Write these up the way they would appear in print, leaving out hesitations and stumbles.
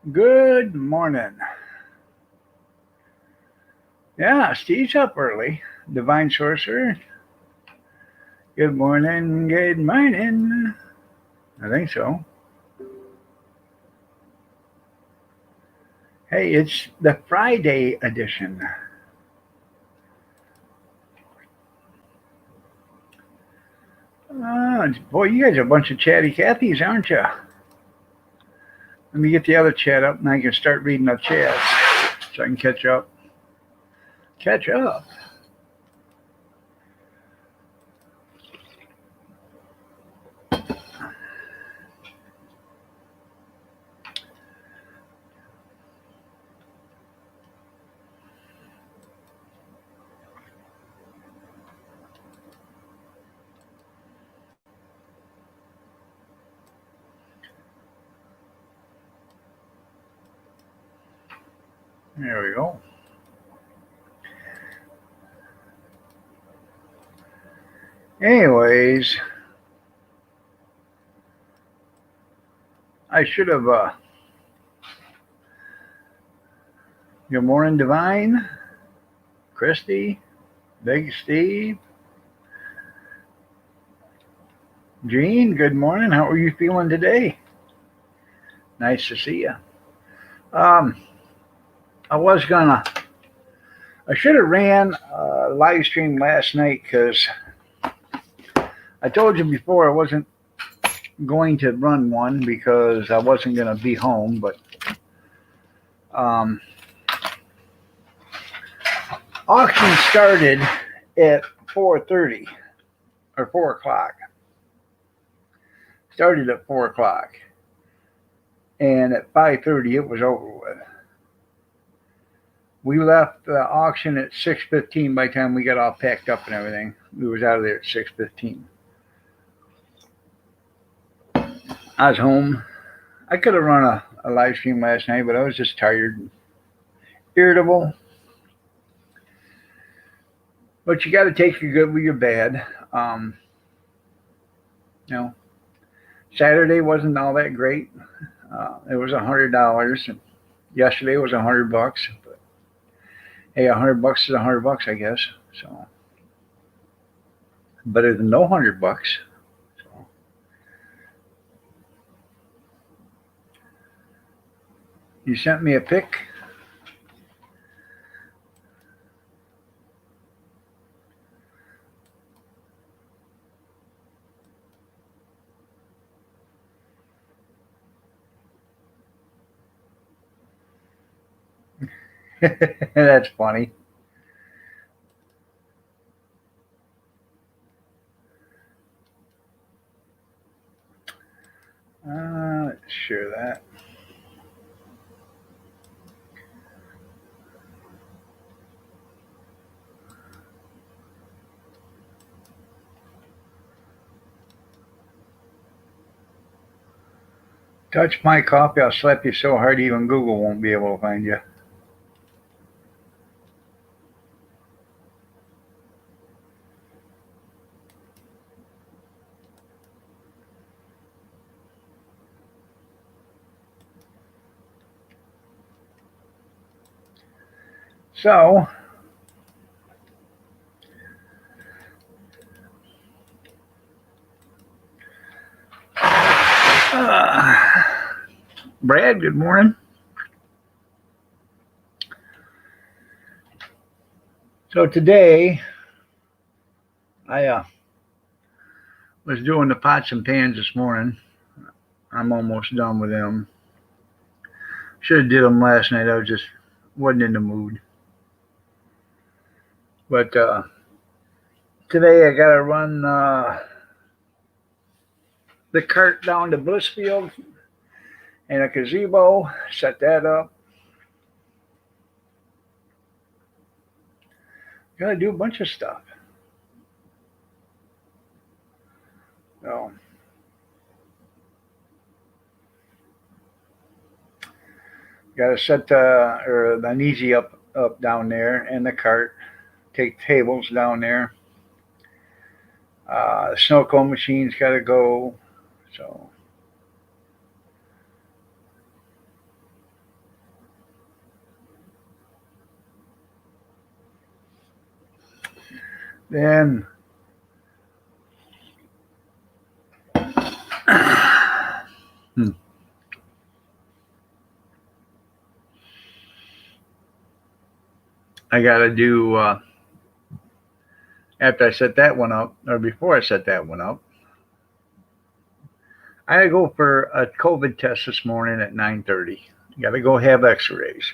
Good morning. Yeah, Steve's up early. Divine Sorcerer. Good morning. Good morning. I think so. Hey, it's the Phryday Edition. Boy, you guys are a bunch of chatty Cathys, aren't you? Let me get the other chat up and I can start reading the chats so I can catch up. Catch up. There we go. Anyways, I should have. Good morning, Divine, Christy, Big Steve, Gene. Good morning. How are you feeling today? Nice to see you. Um, I was gonna. I should have ran a live stream last night because I told you before I wasn't going to run one because I wasn't going to be home. But um, auction started at 4:30 or 4 o'clock. Started at 4 o'clock, and at 5:30 it was over with. We left the auction at 6:15. By the time we got all packed up and everything, we was out of there at 6:15. I was home. I could have run a live stream last night, but I was just tired, irritable. But you got to take your good with your bad. Um, you know, Saturday wasn't all that great. It was $100. Yesterday was $100. But hey, $100 is $100, I guess. So better than no $100. So you sent me a pic. That's funny. Let's share that. Touch my coffee, I'll slap you so hard even Google won't be able to find you. So, uh, Brad, good morning. So today, I was doing the pots and pans this morning. I'm almost done with them. Should have did them last night. I was just wasn't in the mood. But today I got to run the cart down to Blissfield and a gazebo, set that up. Got to do a bunch of stuff. So, got to set the easy up down there and the cart. Take tables down there. The snow cone machine's got to go. So Then I got to do, after I set that one up, or before I set that one up, I got to go for a COVID test this morning at 9:30. Got to go have x-rays.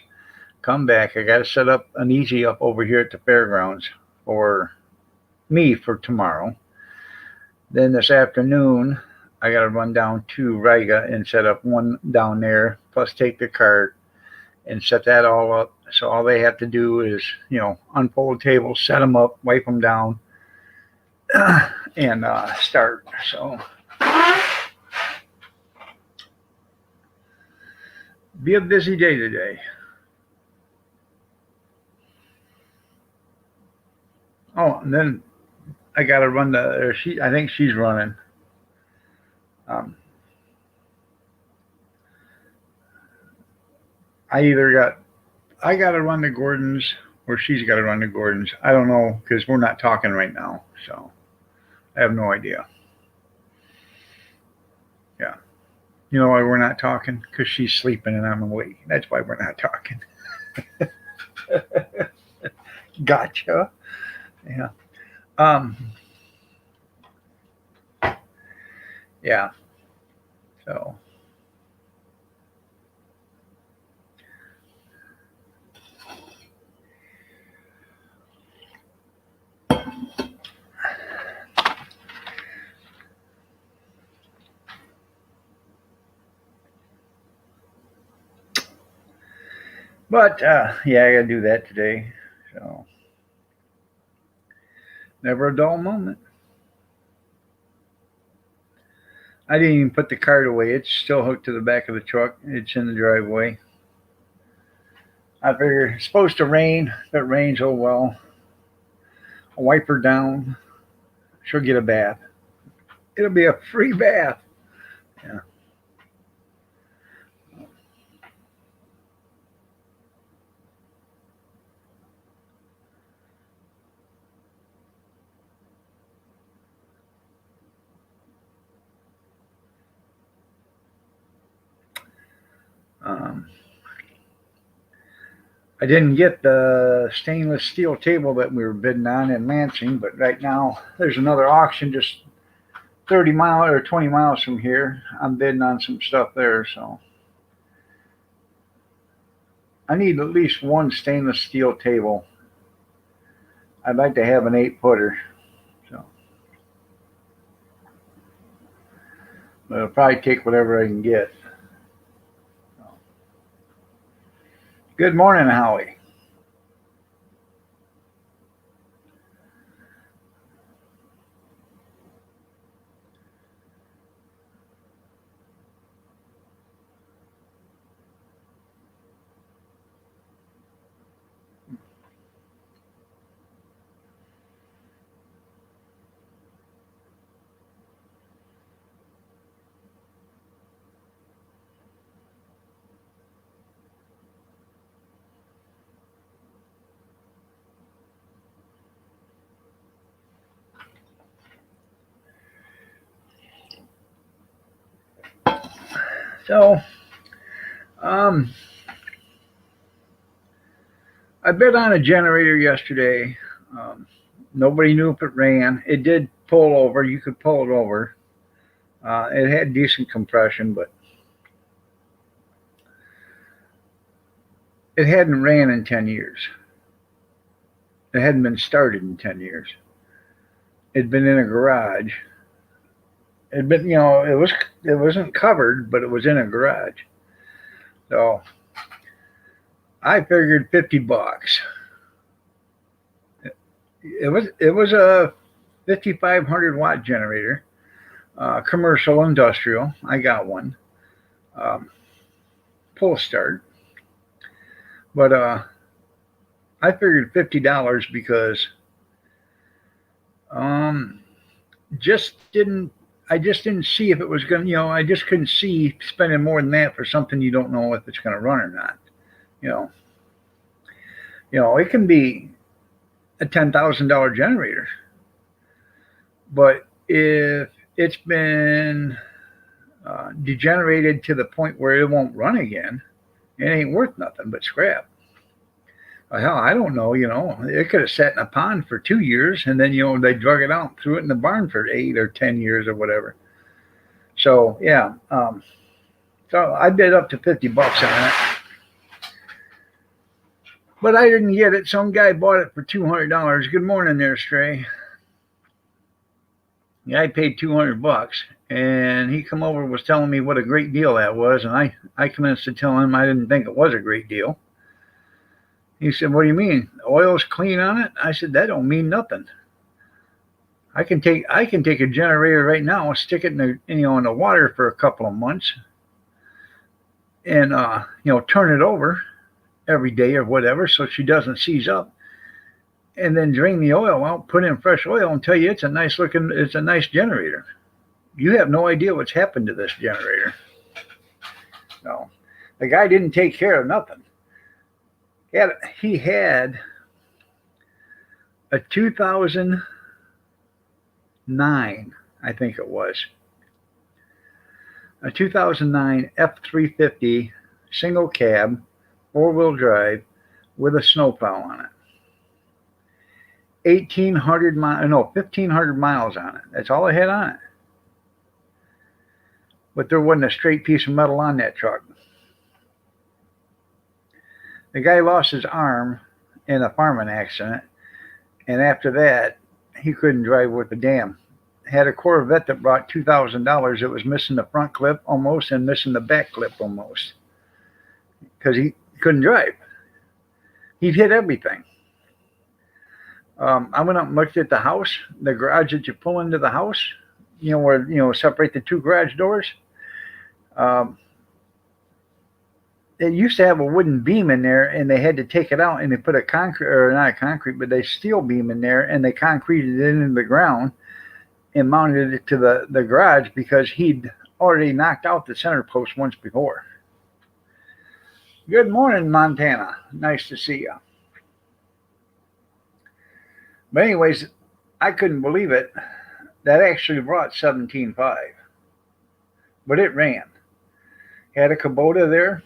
Come back. I got to set up an easy up over here at the fairgrounds for me for tomorrow. Then this afternoon, I got to run down to Riga and set up one down there, plus take the cart and set that all up. So all they have to do is, unfold tables, set them up, wipe them down, and start. So be a busy day today. Oh, and then I got to run I think she's running. Um, I got to run the Gordons or she's got to run the Gordons. I don't know because we're not talking right now. So I have no idea. Yeah. You know why we're not talking? Because she's sleeping and I'm awake. That's why we're not talking. Gotcha. Yeah. Yeah. So. But yeah, I gotta do that today. So never a dull moment. I didn't even put the cart away. It's still hooked to the back of the truck. It's in the driveway. I figure it's supposed to rain. If it rains, oh well. I'll wipe her down. She'll get a bath. It'll be a free bath. Yeah. Um, I didn't get the stainless steel table that we were bidding on in Lansing, but right now there's another auction just 30 miles or 20 miles from here. I'm bidding on some stuff there, so I need at least one stainless steel table. I'd like to have an 8-footer, so but it'll probably take whatever I can get. So. Good morning, Howie. So, um, I bid on a generator yesterday. Um, Nobody knew if it ran. It did pull over. You could pull it over. It had decent compression, but it hadn't ran in 10 years. It hadn't been started in 10 years. It'd been in a garage. It'd been, it wasn't covered, but it was in a garage. So I figured $50. It was a 5,500 watt generator, commercial industrial. I got one, pull start, but I figured $50 because um, just didn't I just didn't see if it was going to, I just couldn't see spending more than that for something you don't know if it's going to run or not. You know, it can be a $10,000 generator. But if it's been degenerated to the point where it won't run again, it ain't worth nothing but scrap. Hell, I don't know. It could have sat in a pond for 2 years, and then they drug it out, and threw it in the barn for 8 or 10 years or whatever. So yeah, so I bid up to $50 on it, but I didn't get it. Some guy bought it for $200. Good morning, there, Stray. Yeah, I paid $200, and he come over and was telling me what a great deal that was, and I commenced to tell him I didn't think it was a great deal. He said, "What do you mean? The oil's clean on it?" I said, "That don't mean nothing. I can take a generator right now, stick it in the water for a couple of months, and turn it over every day or whatever so she doesn't seize up, and then drain the oil out, put in fresh oil, and tell you it's a nice generator. You have no idea what's happened to this generator." No, the guy didn't take care of nothing. He had a 2009, I think it was, a 2009 F350 single cab, 4-wheel drive with a snowplow on it. 1,500 miles on it. That's all it had on it. But there wasn't a straight piece of metal on that truck. The guy lost his arm in a farming accident, and after that, he couldn't drive worth a damn. Had a Corvette that brought $2,000. It was missing the front clip almost and missing the back clip almost because he couldn't drive. He'd hit everything. I went up and looked at the house, the garage that you pull into the house, where separate the two garage doors. It used to have a wooden beam in there, and they had to take it out, and they put but they steel beam in there, and they concreted it into the ground and mounted it to the garage because he'd already knocked out the center post once before. Good morning, Montana. Nice to see you. But anyways, I couldn't believe it. That actually brought 17.5, but it ran. Had a Kubota there.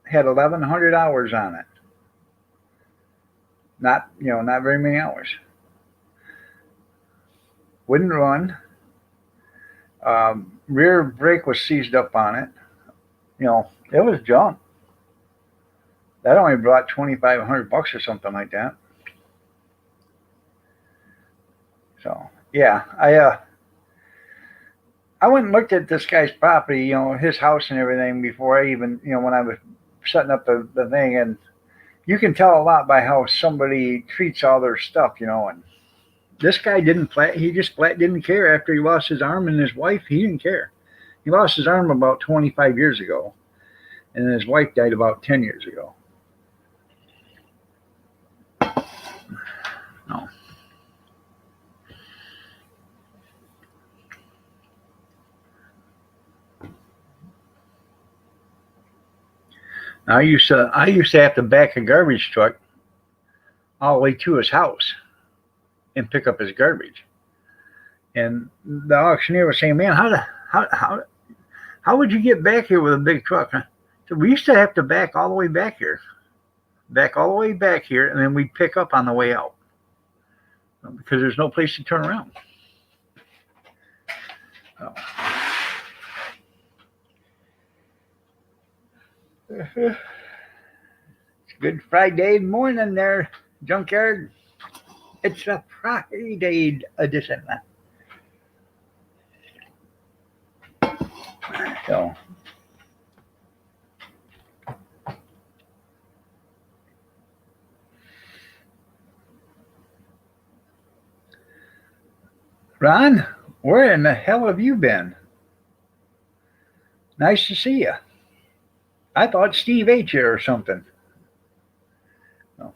Had 1,100 hours on it. Not very many hours. Wouldn't run. Rear brake was seized up on it. It was junk. That only brought $2,500 or something like that. So yeah, I went and looked at this guy's property, his house and everything before I even, when I was setting up the thing, and you can tell a lot by how somebody treats all their stuff, and this guy he just flat didn't care. After he lost his arm and his wife, he didn't care. He lost his arm about 25 years ago, and his wife died about 10 years ago. No. I used to have to back a garbage truck all the way to his house and pick up his garbage. And the auctioneer was saying, "Man, how would you get back here with a big truck?" So we used to have to back all the way back here, and then we'd pick up on the way out because there's no place to turn around. Oh. It's good Friday morning there, junkyard. It's a Phryday Edition. So, Ron, where in the hell have you been? Nice to see you. I thought Steve ate you or something. No.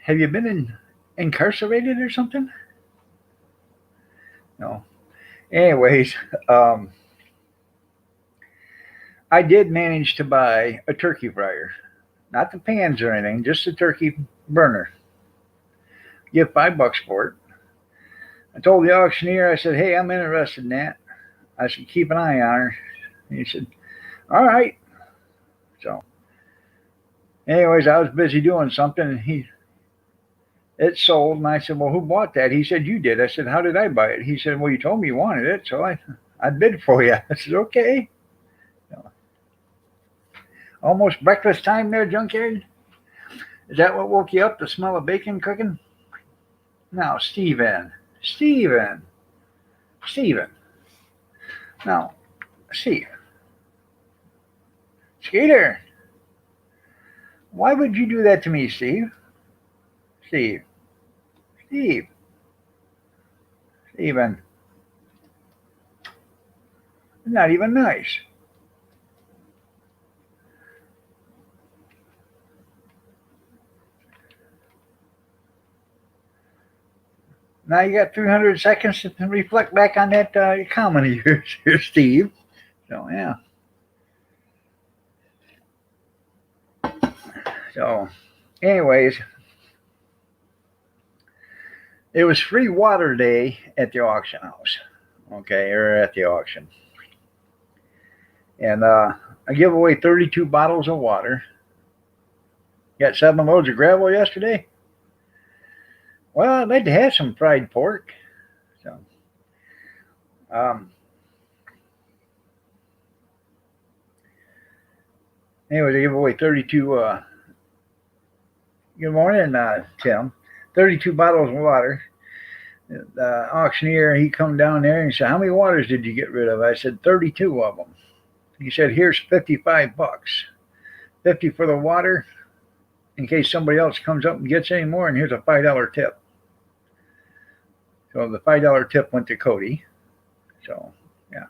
Have you been incarcerated or something? No. Anyways, I did manage to buy a turkey fryer. Not the pans or anything, just a turkey burner. Give $5 for it. I told the auctioneer, I said, hey, I'm interested in that. I said, keep an eye on her. He said, all right. So, anyways, I was busy doing something, and it sold, and I said, well, who bought that? He said, you did. I said, how did I buy it? He said, well, you told me you wanted it, so I bid for you. I said, okay. So, almost breakfast time there, junkyard? Is that what woke you up, the smell of bacon cooking? Now, Steven. Now, Steve. Skater. Why would you do that to me, Steve? Steven. Not even nice. Now you got 300 seconds to reflect back on that comment of yours here, Steve. So, yeah. So, anyways, it was free water day at the auction house. Okay, or at the auction. And I give away 32 bottles of water. Got 7 loads of gravel yesterday. Well, I'd like to have some fried pork. So, anyways, I give away 32. Good morning, Tim. 32 bottles of water. The auctioneer, he come down there and he said, how many waters did you get rid of? I said, 32 of them. He said, here's $55. 50 for the water in case somebody else comes up and gets any more, and here's a $5 tip. So the $5 tip went to Cody. So, yeah.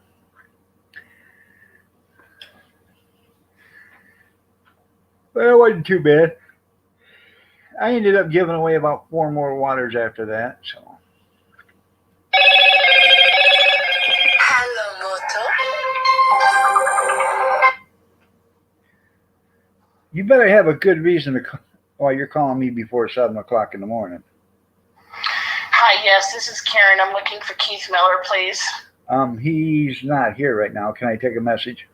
But it wasn't too bad. I ended up giving away about 4 more waters after that. So. Hello, Moto. You better have a good reason to why you're calling me before 7 o'clock in the morning. Hi, yes, this is Karen. I'm looking for Keith Miller, please. He's not here right now. Can I take a message?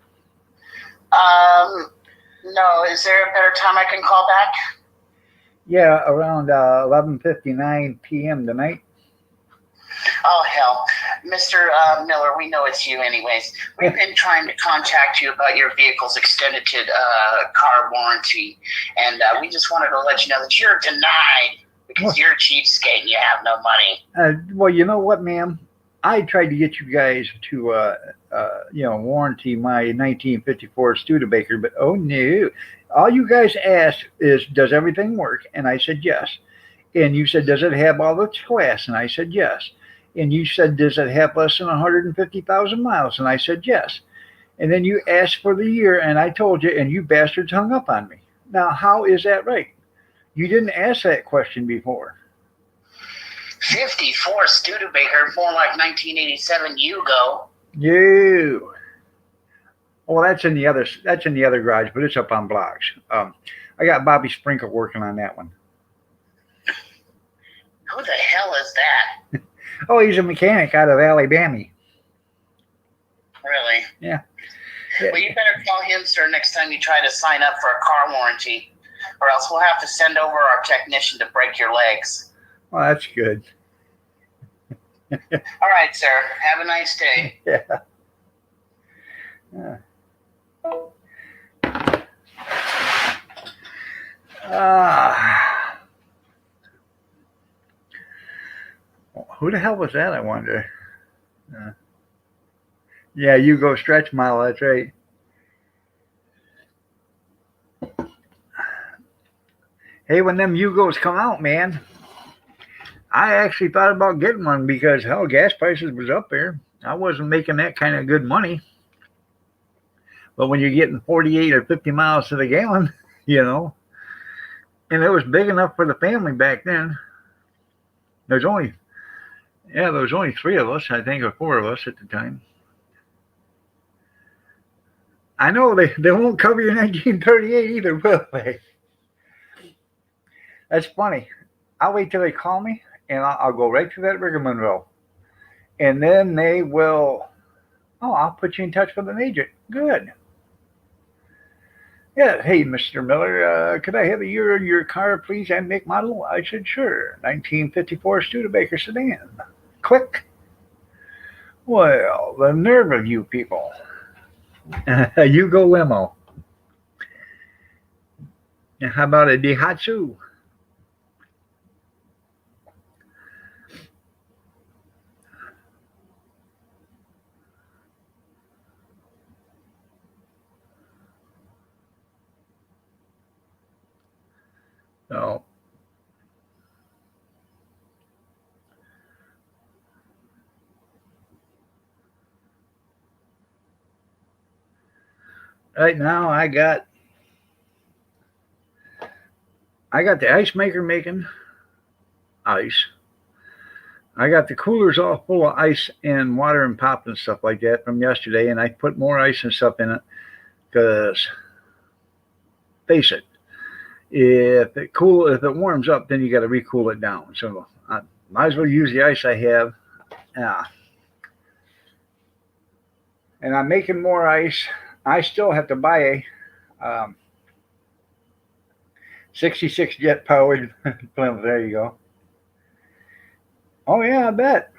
No. Is there a better time I can call back? Yeah, around 11:59 p.m. tonight. Oh, hell. Mr. Miller, we know it's you anyways. We've been trying to contact you about your vehicle's extended car warranty, and we just wanted to let you know that you're denied because you're a cheapskate and you have no money. Well, you know what, ma'am? I tried to get you guys to, warranty my 1954 Studebaker, but oh no. All you guys asked is, does everything work? And I said yes. And you said, does it have all the class? And I said yes. And you said, does it have less than 150,000 miles? And I said yes. And then you asked for the year, and I told you, and you bastards hung up on me. Now, how is that right? You didn't ask that question before. 54 Studebaker, more like 1987 Yugo. You. Well, that's in the other garage, but it's up on blocks. I got Bobby Sprinkle working on that one. Who the hell is that? Oh, he's a mechanic out of Alabama. Really? Yeah. Well, you better call him, sir, next time you try to sign up for a car warranty, or else we'll have to send over our technician to break your legs. Well, that's good. All right, sir. Have a nice day. Yeah. Who the hell was that, I wonder? Yeah, you go stretch model, that's right. Hey, when them Yugos come out, man, I actually thought about getting one because, hell, gas prices was up there. I wasn't making that kind of good money. But when you're getting 48 or 50 miles to the gallon, and it was big enough for the family back then. There was only 3 of us, I think, or 4 of us at the time. I know they won't cover your 1938 either, will they? That's funny. I'll wait till they call me, and I'll go right to that rigmarole, and then they will. Oh, I'll put you in touch with an agent. Good. Yeah. Hey, Mr. Miller, could I have a year of your car, please, and make model? I said, sure. 1954 Studebaker sedan. Click. Well, the nerve of you people. You go limo. How about a Daihatsu? So right now I got the ice maker making ice. I got the coolers all full of ice and water and pop and stuff like that from yesterday, and I put more ice and stuff in it because, face it, if it warms up, then you got to recool it down. So I might as well use the ice I have. Yeah, and I'm making more ice. I still have to buy a 66 jet powered Plymouth. There you go. Oh yeah, I bet.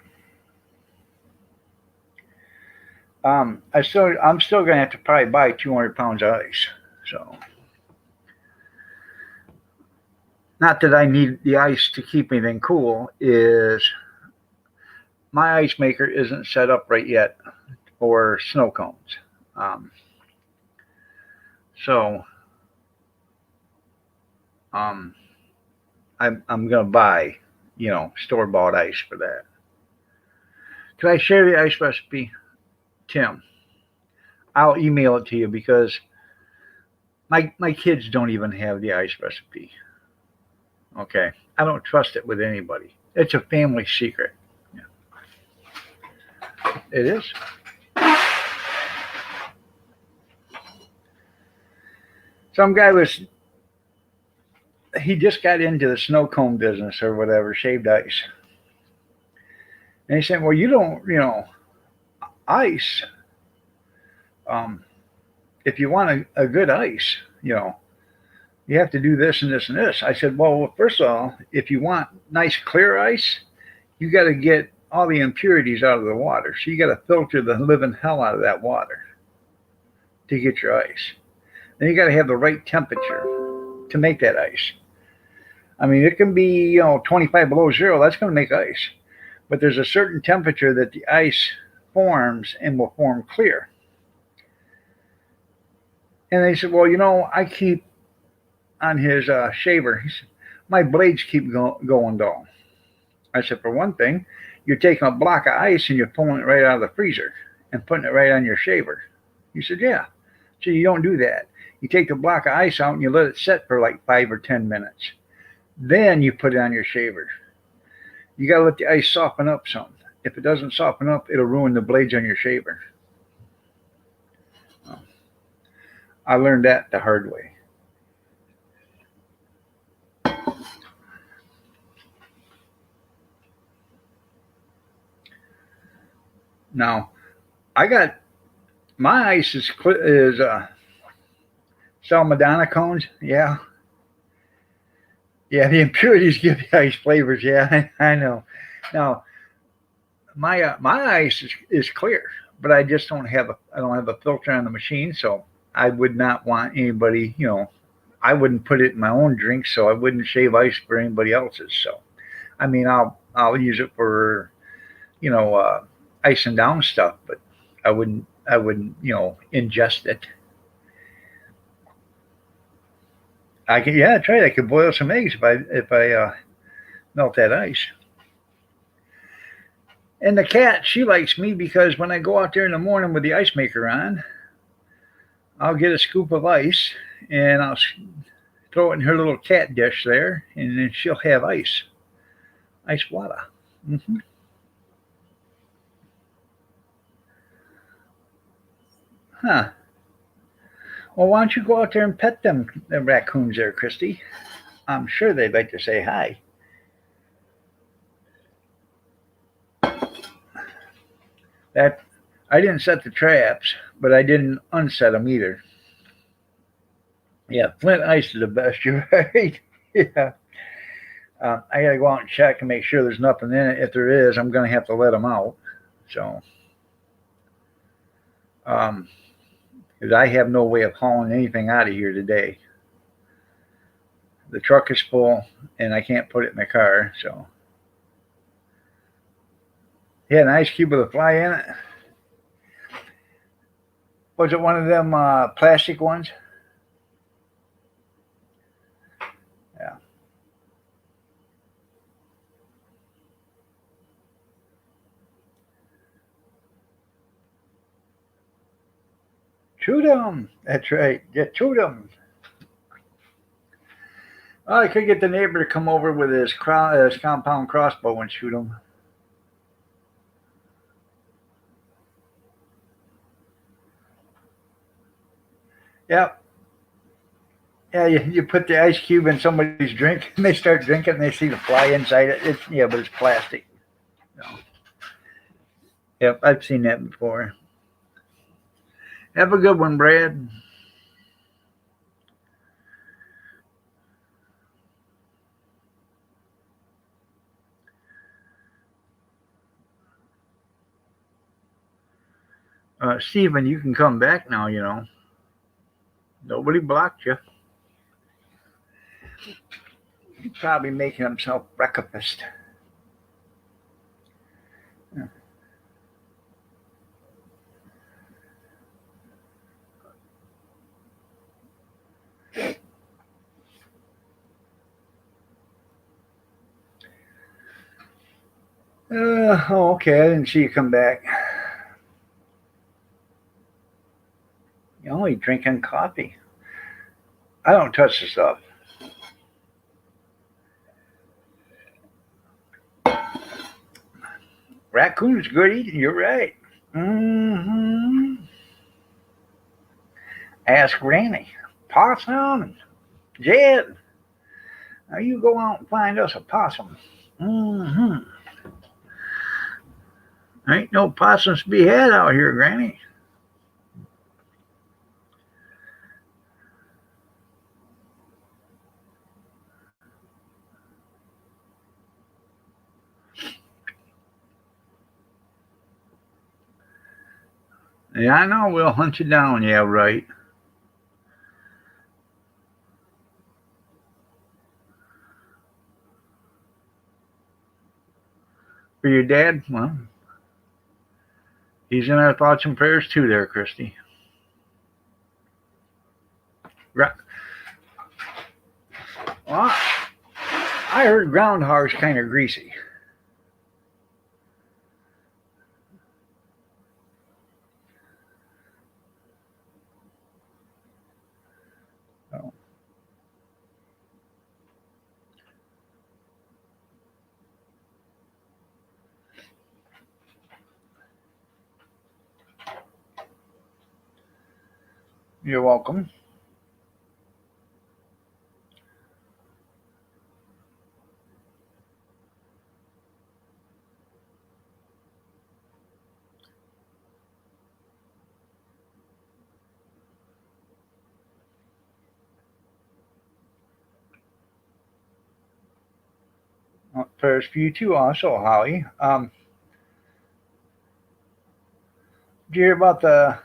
I'm still gonna have to probably buy 200 pounds of ice. So not that I need the ice to keep anything cool. Is my ice maker isn't set up right yet for snow cones. Um, so um, I'm gonna buy store bought ice for that. Can I share the ice recipe, Tim? I'll email it to you because my kids don't even have the ice recipe. Okay, I don't trust it with anybody. It's a family secret. Yeah, it is. Some guy he just got into the snow cone business or whatever, shaved ice. And he said, well, you don't, ice, um, if you want a good ice, you have to do this and this and this. I said, well, first of all, if you want nice clear ice, you got to get all the impurities out of the water. So you got to filter the living hell out of that water to get your ice. Then you got to have the right temperature to make that ice. I mean, it can be 25 below zero. That's going to make ice, but there's a certain temperature that the ice forms and will form clear. And they said, well, I keep on his shaver. He said, my blades keep going dull. I said, for one thing, you're taking a block of ice and you're pulling it right out of the freezer and putting it right on your shaver. He said, yeah. So you don't do that. You take the block of ice out and you let it set for like 5 or 10 minutes. Then you put it on your shaver. You got to let the ice soften up some. If it doesn't soften up, it'll ruin the blades on your shaver. I learned that the hard way. Now, I got my ice is Salmadana cones. Yeah, yeah. The impurities give the ice flavors. Yeah, I know. Now, my ice is clear, but I just I don't have a filter on the machine, so I would not want anybody. I wouldn't put it in my own drink, so I wouldn't shave ice for anybody else's. So, I mean, I'll use it for icing down stuff, but I wouldn't ingest it. I can try it. I could boil some eggs if I melt that ice. And the cat, she likes me because when I go out there in the morning with the ice maker on, I'll get a scoop of ice and I'll throw it in her little cat dish there, and then she'll have ice water. Hmm. Huh. Well, why don't you go out there and pet them raccoons there, Christy? I'm sure they'd like to say hi. That I didn't set the traps, but I didn't unset them either. Yeah, Flint ice is the best. You're right. Yeah. I gotta go out and check and make sure there's nothing in it. If there is, I'm gonna have to let them out. So, because I have no way of hauling anything out of here today. The truck is full, and I can't put it in the car. So, yeah, an ice cube with a fly in it. Was it one of them plastic ones? Yeah. Shoot 'em. That's right. Yeah, shoot 'em. Oh, I could get the neighbor to come over with his compound crossbow and shoot 'em. Yep. Yeah, you put the ice cube in somebody's drink, and they start drinking, and they see the fly inside it. Yeah, but it's plastic. So, yep, I've seen that before. Have a good one, Brad. Stephen, you can come back now, you know. Nobody blocked you. He's probably making himself breakfast. Yeah. Oh, okay. I didn't see you come back. You're only drinking coffee. I don't touch the stuff. Raccoon's good eating. You're right. Mm-hmm. Ask Granny. Possum. Jed. Now you go out and find us a possum. Mm-hmm. Ain't no possums to be had out here, Granny. Yeah, I know. We'll hunt you down. Yeah, right. For your dad, well, he's in our thoughts and prayers too, there, Christy. Well, I heard groundhog's kind of greasy. So. You're welcome. Prayers for you too, also, Holly. Did you hear about the?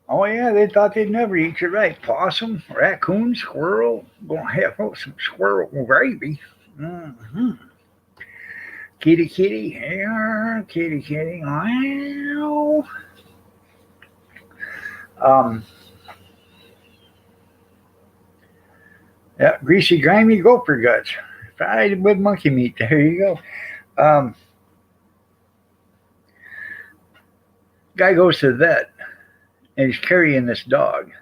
Oh yeah, they thought they'd never eat you right. Possum, raccoon, squirrel. Gonna have some squirrel gravy. Mm-hmm. Kitty, kitty, here, kitty, kitty. Wow. Yeah, greasy, grimy gopher guts, fried with monkey meat. There you go. Guy goes to the vet, and he's carrying this dog.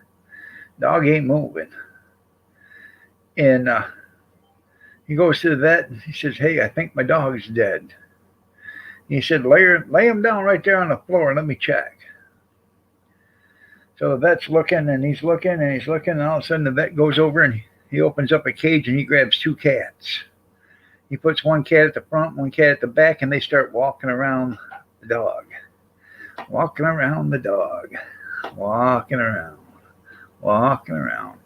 Dog ain't moving, and he goes to the vet, and he says, "Hey, I think my dog's dead." And he said, "Lay him down right there on the floor and let me check." So the vet's looking and he's looking and he's looking, and all of a sudden the vet goes over and he opens up a cage and he grabs two cats. He puts one cat at the front, one cat at the back, and they start walking around the dog. Walking around the dog. Walking around. Walking around.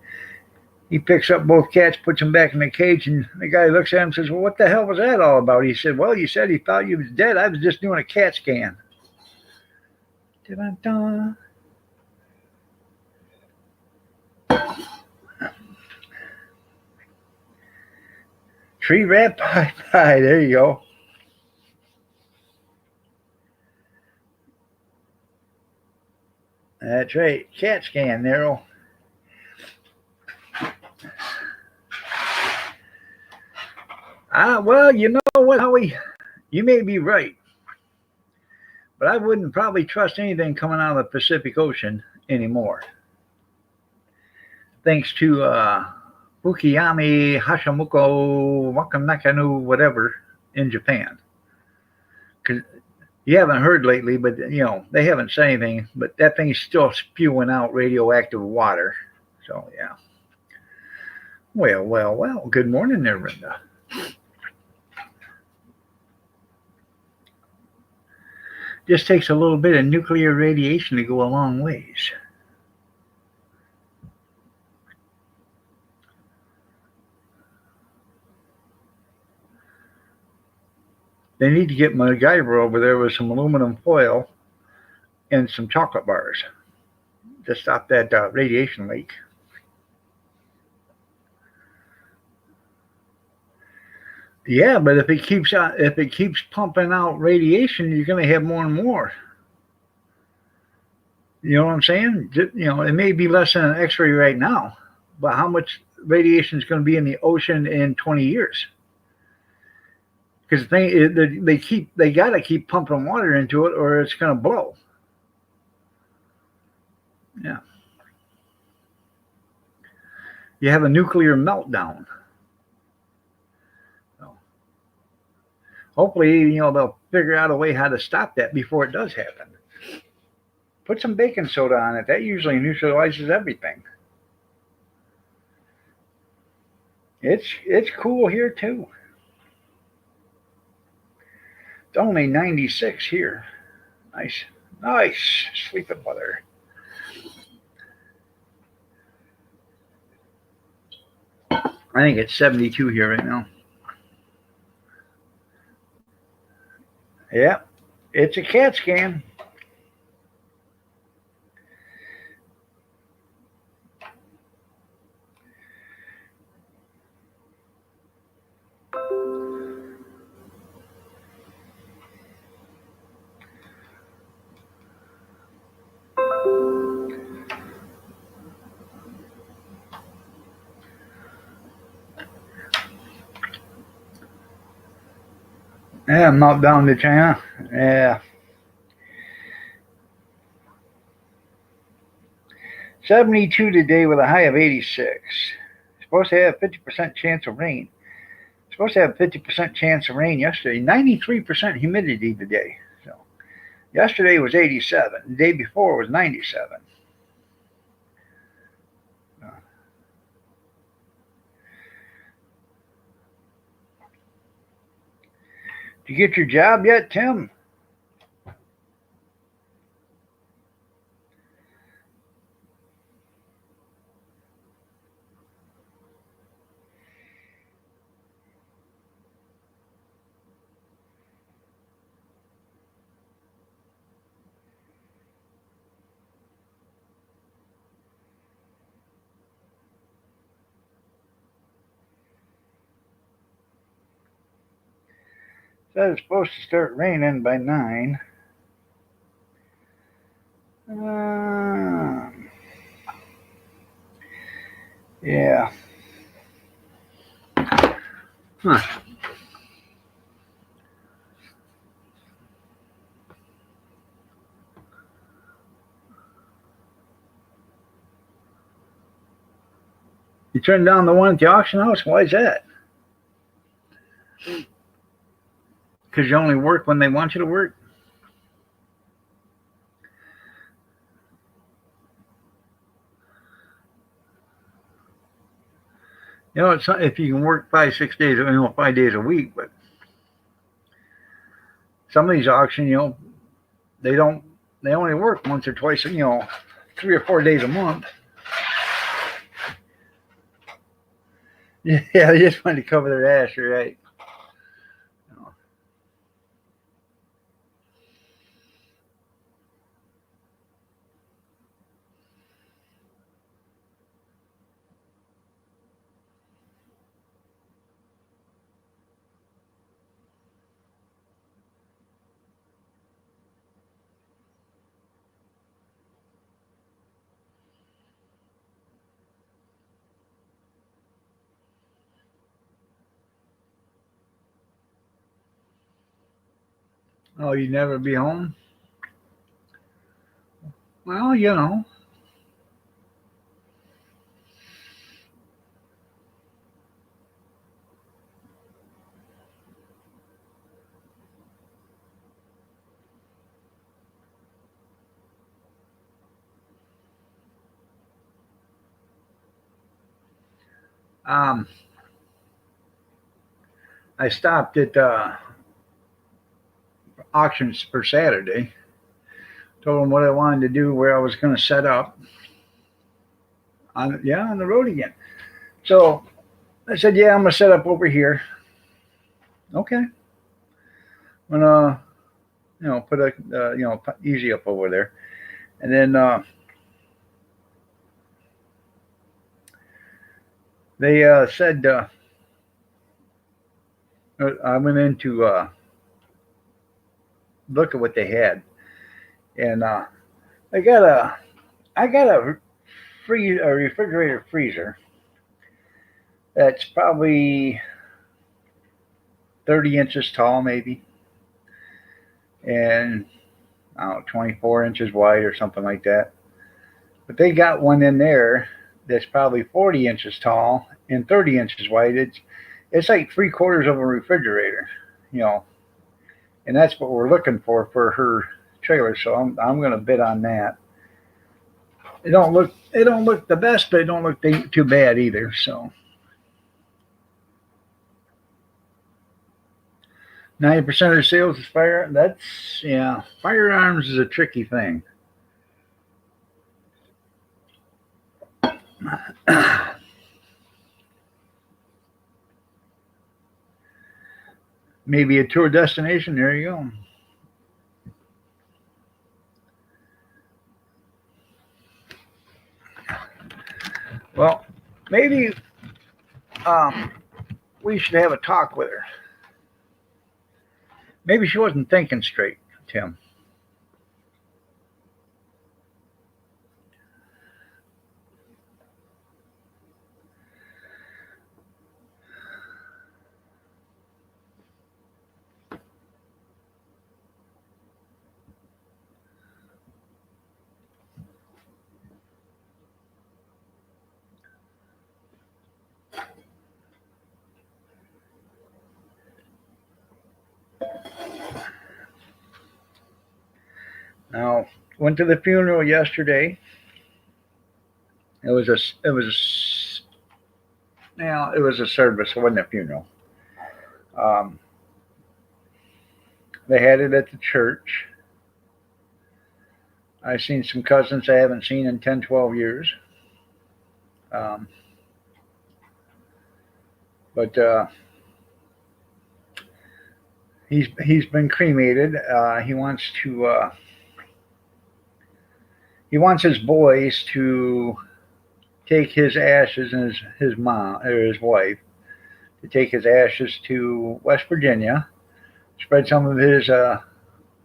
He picks up both cats, puts them back in the cage, and the guy looks at him and says, well, what the hell was that all about? He said, well, you said he thought you was dead. I was just doing a CAT scan. Da-da-da. Tree rat pie pie. There you go. That's right. CAT scan, Nero. Well, you know what, Howie? You may be right. But I wouldn't probably trust anything coming out of the Pacific Ocean anymore. Thanks to Fukuyami Hashimuko Wakanakanu, whatever, in Japan. Because you haven't heard lately, but they haven't said anything. But that thing's still spewing out radioactive water. So yeah. Well. Good morning there, Brenda. Just takes a little bit of nuclear radiation to go a long ways. They need to get MacGyver over there with some aluminum foil and some chocolate bars to stop that radiation leak. Yeah, but if it keeps pumping out radiation, you're going to have more and more. You know what I'm saying? It may be less than an X-ray right now, but how much radiation is going to be in the ocean in 20 years? Because they got to keep pumping water into it, or it's going to blow. Yeah. You have a nuclear meltdown. Hopefully, they'll figure out a way how to stop that before it does happen. Put some baking soda on it. That usually neutralizes everything. It's cool here too. It's only 96 here. Nice sleeping weather. I think it's 72 here right now. Yeah, it's a CAT scan. Yeah, I'm not down to China. Yeah. 72 today with a high of 86. Supposed to have 50% chance of rain. Supposed to have 50% chance of rain yesterday. 93% humidity today. So yesterday was 87. The day before was 97. Did you get your job yet, Tim? Said it's supposed to start raining by 9. Yeah. Huh. You turned down the one at the auction house? Why is that? Because you only work when they want you to work? You know, it's not, if you can work 5 6 days, 5 days a week, but some of these auctions, they don't, they only work once or twice, 3 or 4 days a month. Yeah, they just want to cover their ass, you're right. Oh, you never be home? Well, um, I stopped at auctions for Saturday. Told them what I wanted to do, where I was going to set up on the road again. So I said, yeah, I'm going to set up over here. Okay, I'm gonna put a easy up over there, and then they said I went in to look at what they had, and I got a I got a refrigerator freezer that's probably 30 inches tall, maybe, and I don't know, 24 inches wide or something like that. But they got one in there that's probably 40 inches tall and 30 inches wide. It's like 3/4 of a refrigerator, you know, and that's what we're looking for her trailer. So I'm going to bid on that. It don't look the best, but it don't look too bad either. So 90% of the sales is fire. That's yeah. Firearms is a tricky thing. Maybe a tour destination. There you go. Well, maybe um, we should have a talk with her. Maybe she wasn't thinking straight, Tim. Now, went to the funeral yesterday. It was a it was now it was a service. It wasn't a funeral. Um, they had it at the church. I've seen some cousins I haven't seen in 10, 12 years. Um, but he's been cremated. He wants his boys to take his ashes and his mom or his wife to take his ashes to West Virginia, spread some of his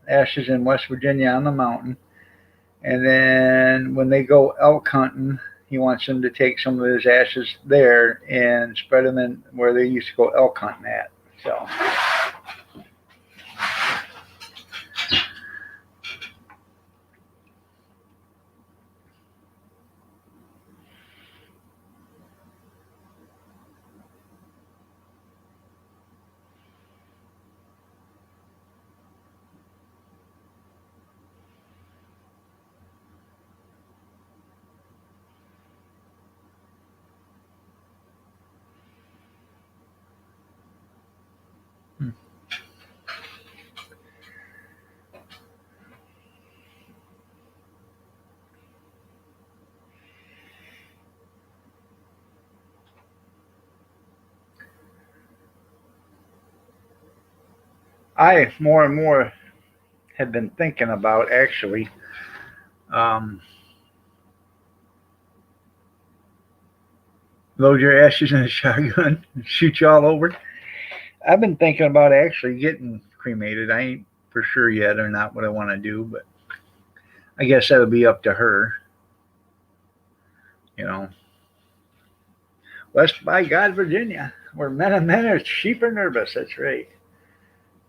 ashes in West Virginia on the mountain, and then when they go elk hunting, he wants them to take some of his ashes there and spread them in where they used to go elk hunting at. So I more and more have been thinking about actually um, load your ashes in a shotgun and shoot you all over. I've been thinking about actually getting cremated. I ain't for sure yet or not what I want to do, but I guess that'll be up to her. You know, West by God, Virginia, where men and men are sheep are nervous. That's right.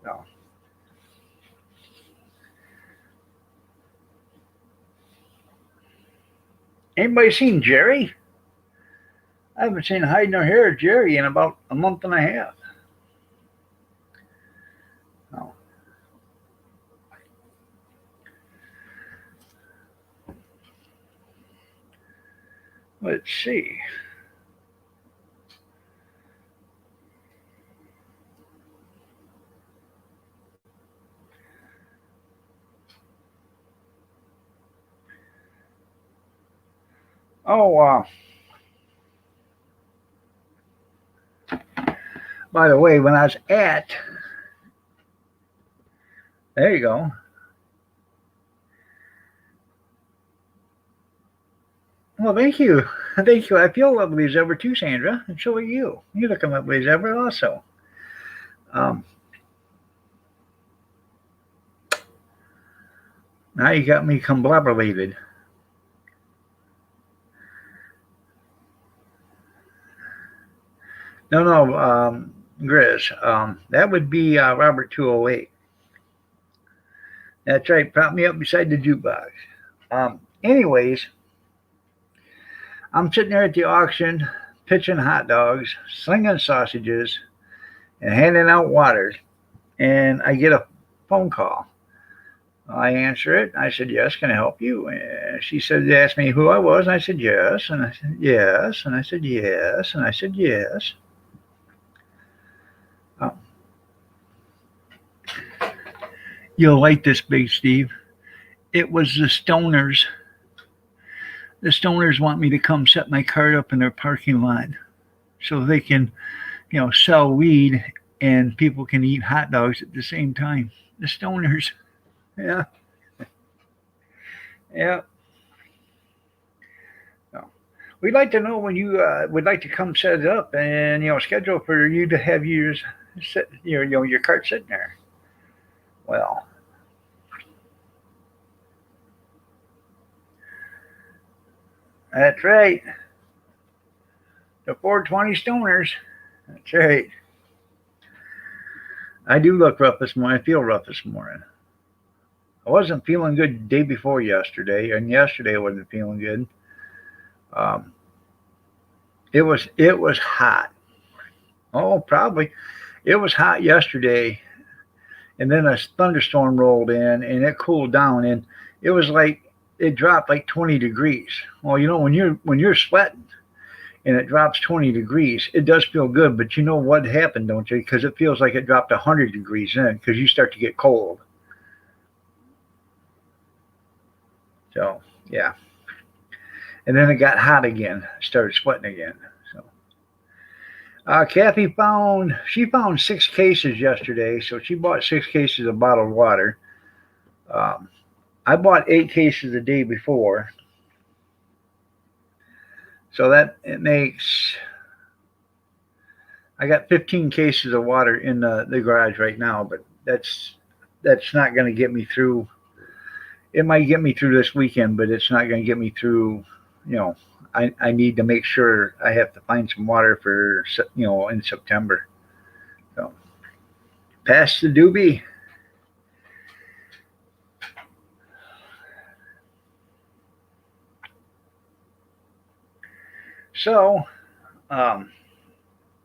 So, anybody seen Jerry? I haven't seen hide nor hair of Jerry in about a month and a half. So, let's see. Oh, by the way, when I was at, there you go. Well, thank you. Thank you. I feel lovely as ever too, Sandra. And so are you. You're looking lovely as ever also. Um, now you got me combobulated. No, no, Grizz. That would be Robert 208. That's right. Prop me up beside the jukebox. Anyways, I'm sitting there at the auction, pitching hot dogs, slinging sausages, and handing out waters. And I get a phone call. I answer it. I said, "Yes, can I help you?" And she said, asked me who I was. And I said, "Yes." And I said, "Yes." And I said, "Yes." And I said, "Yes." Oh, you'll like this, Big Steve. It was the stoners. The stoners want me to come set my cart up in their parking lot so they can, sell weed and people can eat hot dogs at the same time. The stoners. Yeah. Yeah. So, we'd like to know when you would like to come set it up and schedule for you to have yours sit your cart sitting there. Well, that's right. The 420 stoners. That's right. I do look rough this morning. I feel rough this morning. I wasn't feeling good the day before yesterday, and yesterday I wasn't feeling good. Um, it was hot. Oh, probably. It was hot yesterday, and then a thunderstorm rolled in, and it cooled down, and it was like it dropped like 20 degrees. Well, when you're sweating and it drops 20 degrees, it does feel good, but you know what happened, don't you? Because it feels like it dropped 100 degrees then, because you start to get cold. So yeah, and then it got hot again. Started sweating again. So Kathy found 6 cases yesterday, so she bought 6 cases of bottled water. Um, I bought 8 cases the day before, so that it makes I got 15 cases of water in the garage right now, but that's not going to get me through. It might get me through this weekend, but it's not going to get me through. You know, I need to make sure I have to find some water for in September. So pass the doobie. So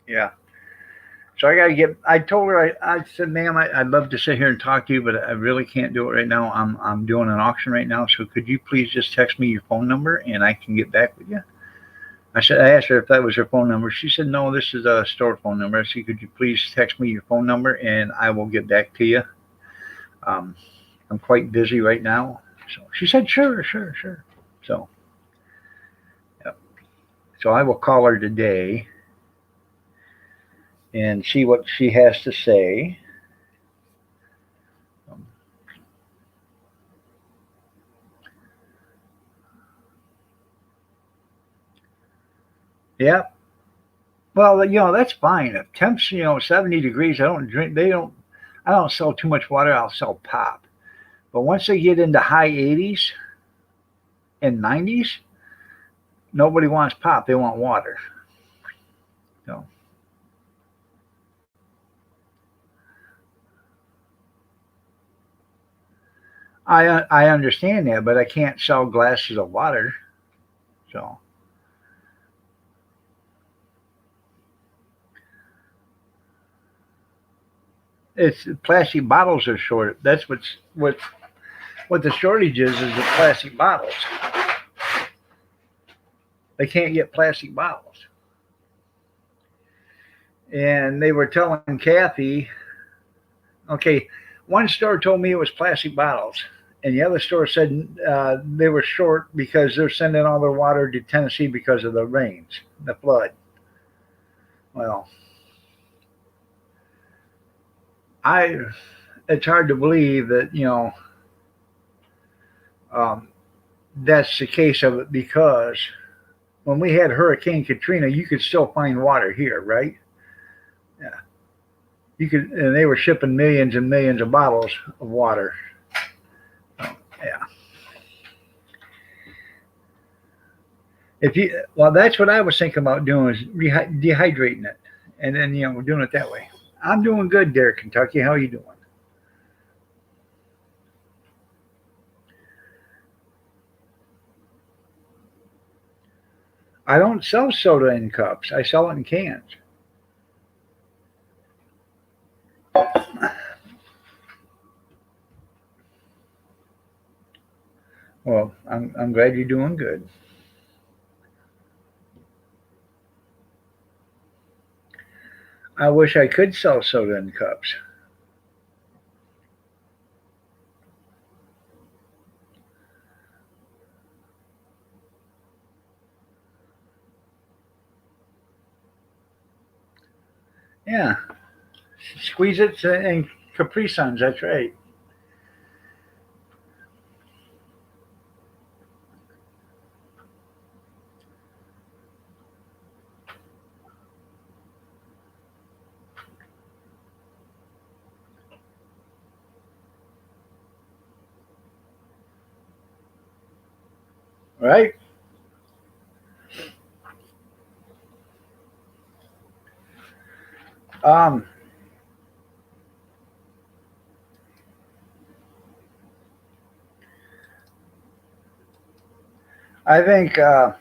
yeah. So I got to get. I told her. I said, "Ma'am, I'd love to sit here and talk to you, but I really can't do it right now. I'm doing an auction right now. So could you please just text me your phone number and I can get back with you?" I asked her if that was her phone number. She said, "No, this is a store phone number." I said, "Could you please text me your phone number and I will get back to you? Um, I'm quite busy right now." So she said, "Sure, sure, sure." So, yep. So I will call her today and see what she has to say. Yeah. Well, that's fine. If temps, 70 degrees, I don't drink. I don't sell too much water. I'll sell pop. But once they get into high 80s and 90s, nobody wants pop. They want water. So I understand that, but I can't sell glasses of water. So it's plastic bottles are short. That's what the shortage is the plastic bottles. They can't get plastic bottles. And they were telling Kathy, okay, one store told me it was plastic bottles, and the other store said they were short because they're sending all their water to Tennessee because of the rains, the flood. Well, I it's hard to believe that um, that's the case of it because when we had Hurricane Katrina, you could still find water here, right? Yeah, you could, and they were shipping millions and millions of bottles of water. Yeah. Well, that's what I was thinking about doing is dehydrating it, and then doing it that way. I'm doing good there, Kentucky. How are you doing? I don't sell soda in cups. I sell it in cans. Well, I'm glad you're doing good. I wish I could sell soda in cups. Yeah, squeeze it in Capri Suns. That's right. Right. Um, I think that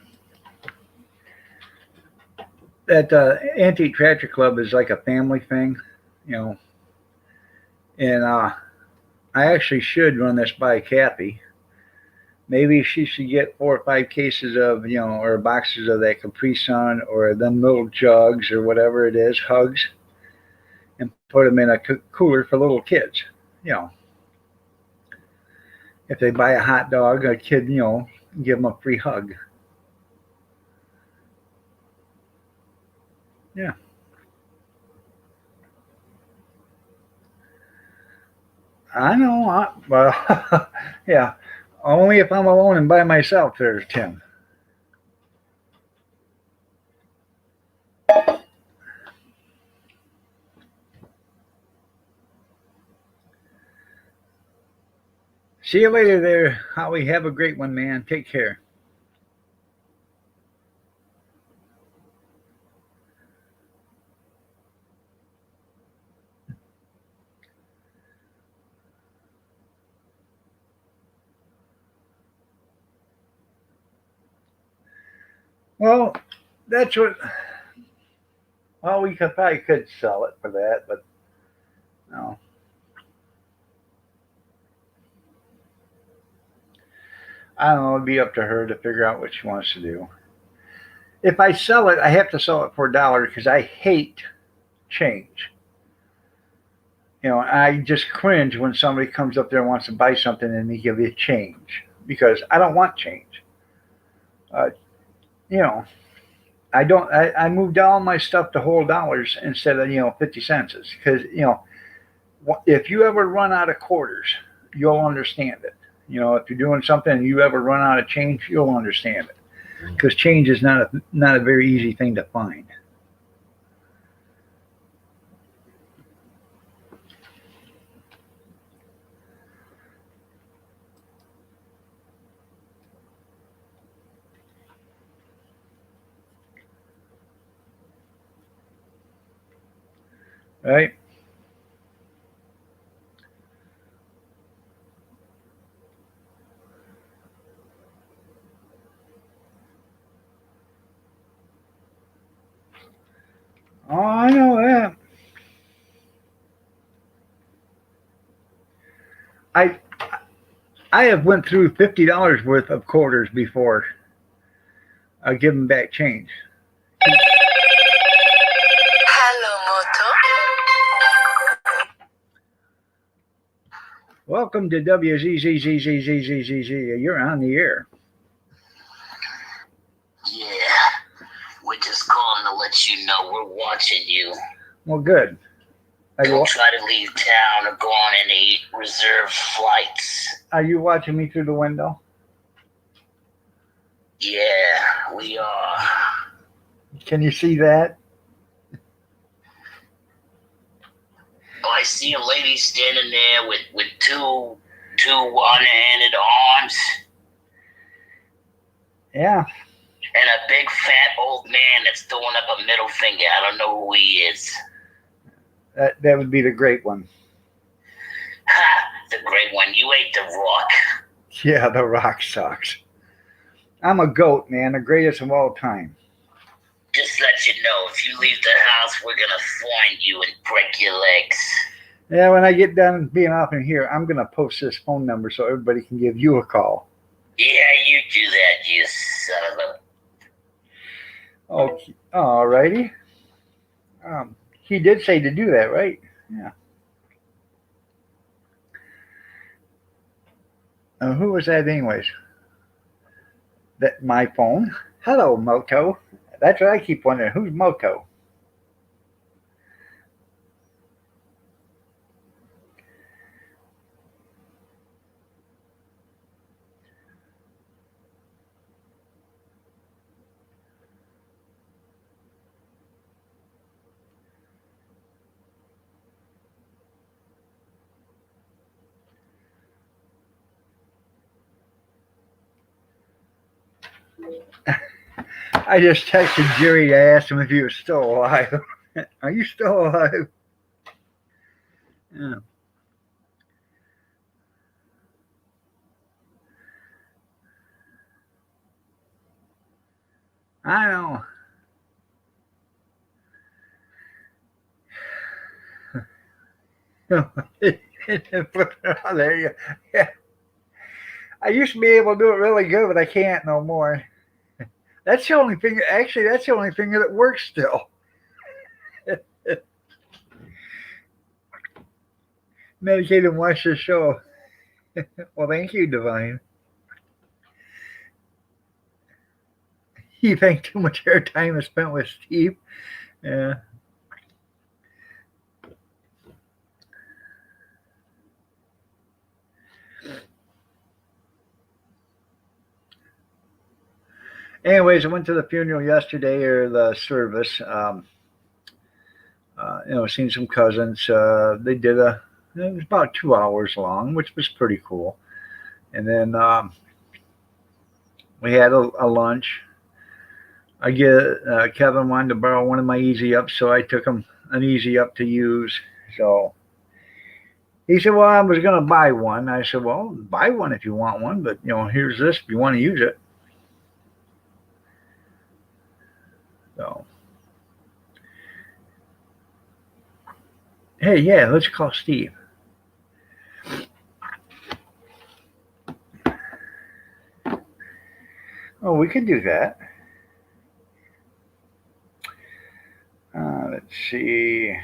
the anti-tractor club is like a family thing, you know, and I actually should run this by Kathy. Maybe she should get 4 or 5 cases of, or boxes of that Capri Sun or them little jugs or whatever it is, hugs, and put them in a cooler for little kids. You know, if they buy a hot dog, a kid, give them a free hug. Yeah, I know. Well, yeah, only if I'm alone and by myself, there's Tim. See you later there, Howie. Have a great one, man. Take care. Well, that's what. Well, we could probably could sell it for that, but no. I don't know. It'd be up to her to figure out what she wants to do. If I sell it, I have to sell it for $1 because I hate change. I just cringe when somebody comes up there and wants to buy something and they give you change because I don't want change. Uh, you know, I don't. I moved all my stuff to whole dollars instead of 50 cents because if you ever run out of quarters, you'll understand it. If you're doing something and you ever run out of change, you'll understand it. because change is not a very easy thing to find. Right? Oh, I know that. I I have went through $50 worth of quarters before. I give them back change. Hello, Moto. Welcome to WZZZZZZZZ. You're on the air. Yeah, we're just calling to let you know we're watching you. Well, good. Don't try to leave town or go on any reserved flights. Are you watching me through the window? Yeah, we are. Can you see that? Oh, I see a lady standing there with two one-handed arms. Yeah. And a big fat old man that's throwing up a middle finger. I don't know who he is. That would be the great one. Ha! The great one. You ate the Rock. Yeah, the Rock sucks. I'm a goat, man. The greatest of all time. Just let you know, if you leave the house, we're gonna find you and break your legs. Yeah, when I get done being off in here, I'm going to post this phone number so everybody can give you a call. Yeah, you do that, you son of a... Okay. All righty. He did say to do that, right? Yeah. Who was that anyways? That my phone? Hello, Moto. That's what I keep wondering. Who's Moto? I just texted Jerry to ask him if he was still alive. Are you still alive? Yeah. I know. There you go. Yeah. I used to be able to do it really good, but I can't no more. That's the only finger. Actually, that's the only finger that works still. Medicated and watch this show. Well, thank you, Divine. You think too much airtime is spent with Steve? Yeah. Anyways, I went to the funeral yesterday, or the service. Seen some cousins. They did it was about 2 hours long, which was pretty cool. And then we had a lunch. Kevin wanted to borrow one of my Easy Ups, so I took him an Easy Up to use. So he said, well, I was going to buy one. I said, well, buy one if you want one, but here's this if you want to use it. So, hey, yeah, let's call Steve. Oh, we could do that. Let's see.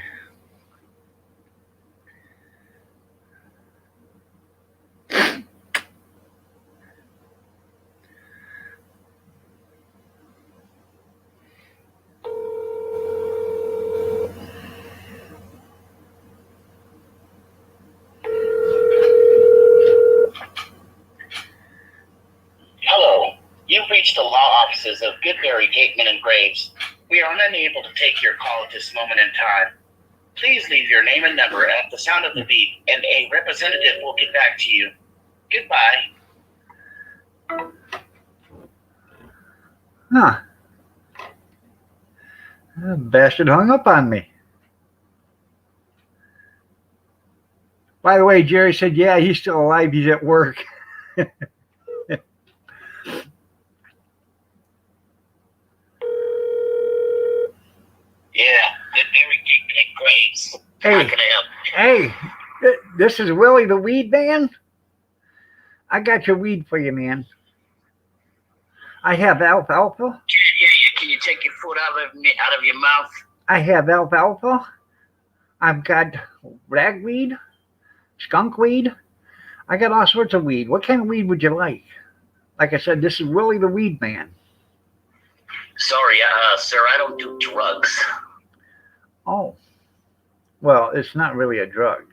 Hello, you've reached the law offices Goodberry, Gateman, and Graves. We are unable to take your call at this moment in time. Please leave your name and number at the sound of the beep, and a representative will get back to you. Goodbye. Huh. That bastard hung up on me. By the way, Jerry said, yeah, he's still alive. He's at work. Yeah, Goodberry, Gateman, and Graves. Hey. How can I help? Hey, this is Willie the Weed Man. I got your weed for you, man. I have alfalfa. Can you take your foot out of your mouth? I have alfalfa. I've got ragweed, skunkweed. I got all sorts of weed. What kind of weed would you like? Like I said, this is Willie the Weed Man. Sorry, sir, I don't do drugs. Oh, well, it's not really a drug.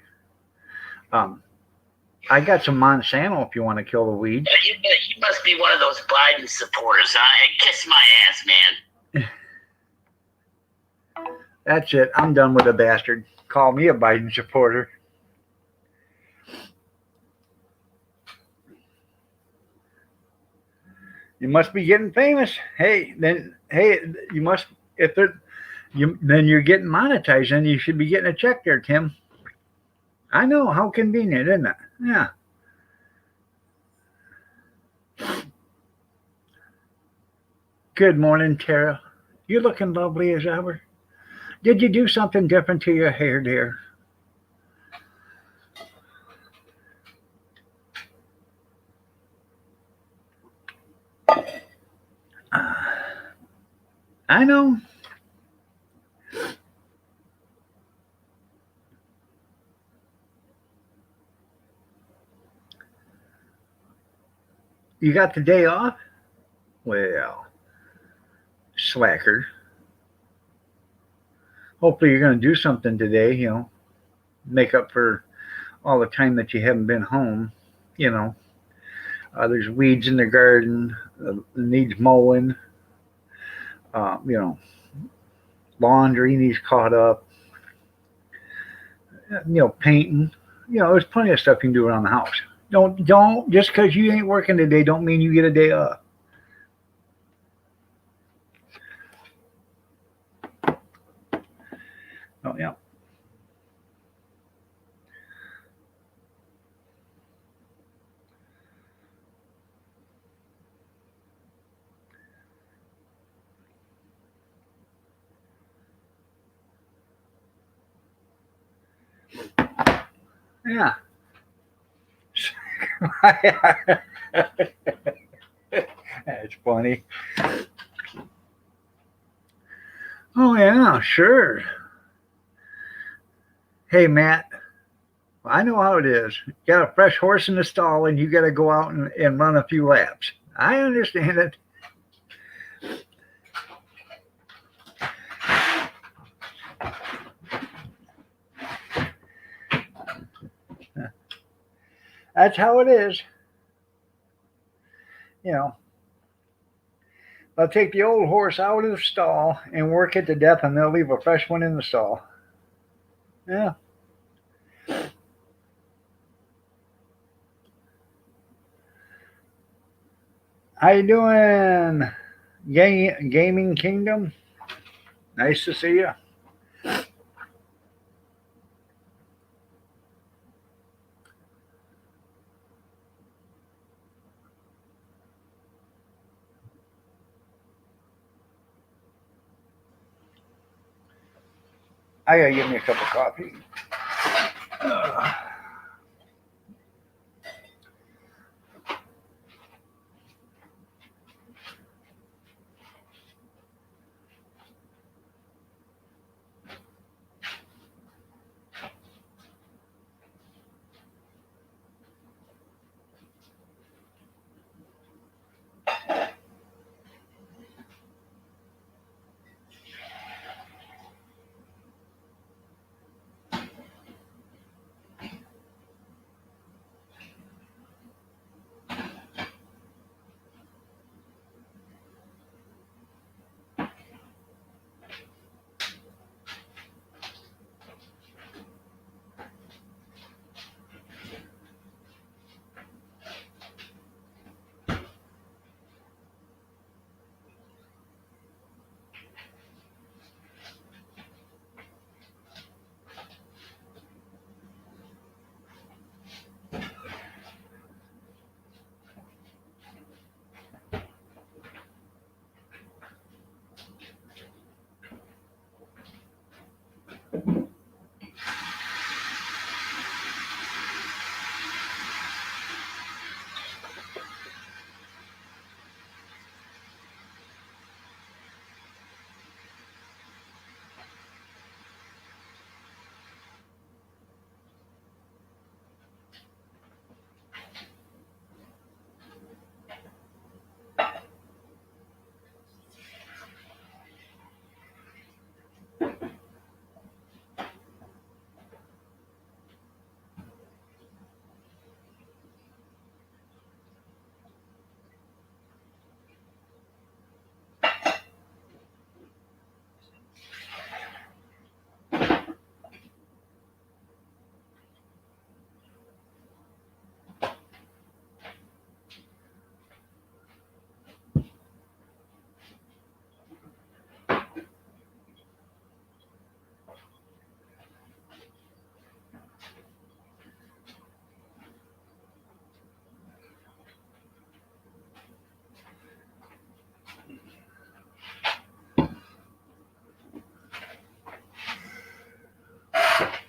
I got some Monsanto if you want to kill the weed. You must be one of those Biden supporters, huh? And kiss my ass, man. That's it. I'm done with the bastard. Call me a Biden supporter. You must be getting famous. Hey, you must. Then you're getting monetized, and you should be getting a check there, Tim. I know, how convenient, isn't it? Yeah. Good morning, Tara. You're looking lovely as ever. Did you do something different to your hair, dear? I know. You got the day off? Well, slacker. Hopefully you're going to do something today, make up for all the time that you haven't been home, There's weeds in the garden, needs mowing, laundry needs caught up, painting. There's plenty of stuff you can do around the house. Don't just because you ain't working today don't mean you get a day off. Oh yeah. Yeah. That's funny. Oh yeah, sure. Hey Matt, I know how it is. You got a fresh horse in the stall and you got to go out and run a few laps. I understand it. That's how it is. They'll take the old horse out of the stall and work it to death, and they'll leave a fresh one in the stall. Yeah. How you doing, Gaming Kingdom? Nice to see you. I gotta get me a cup of coffee.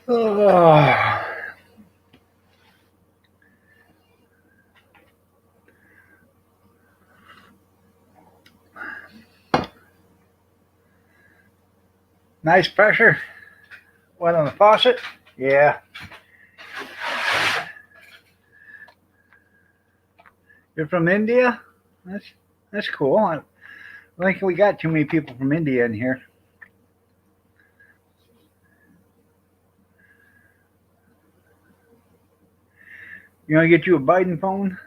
Oh. Nice pressure. What on the faucet? Yeah. You're from India? That's cool. I think we got too many people from India in here. You want to get you a Biden phone?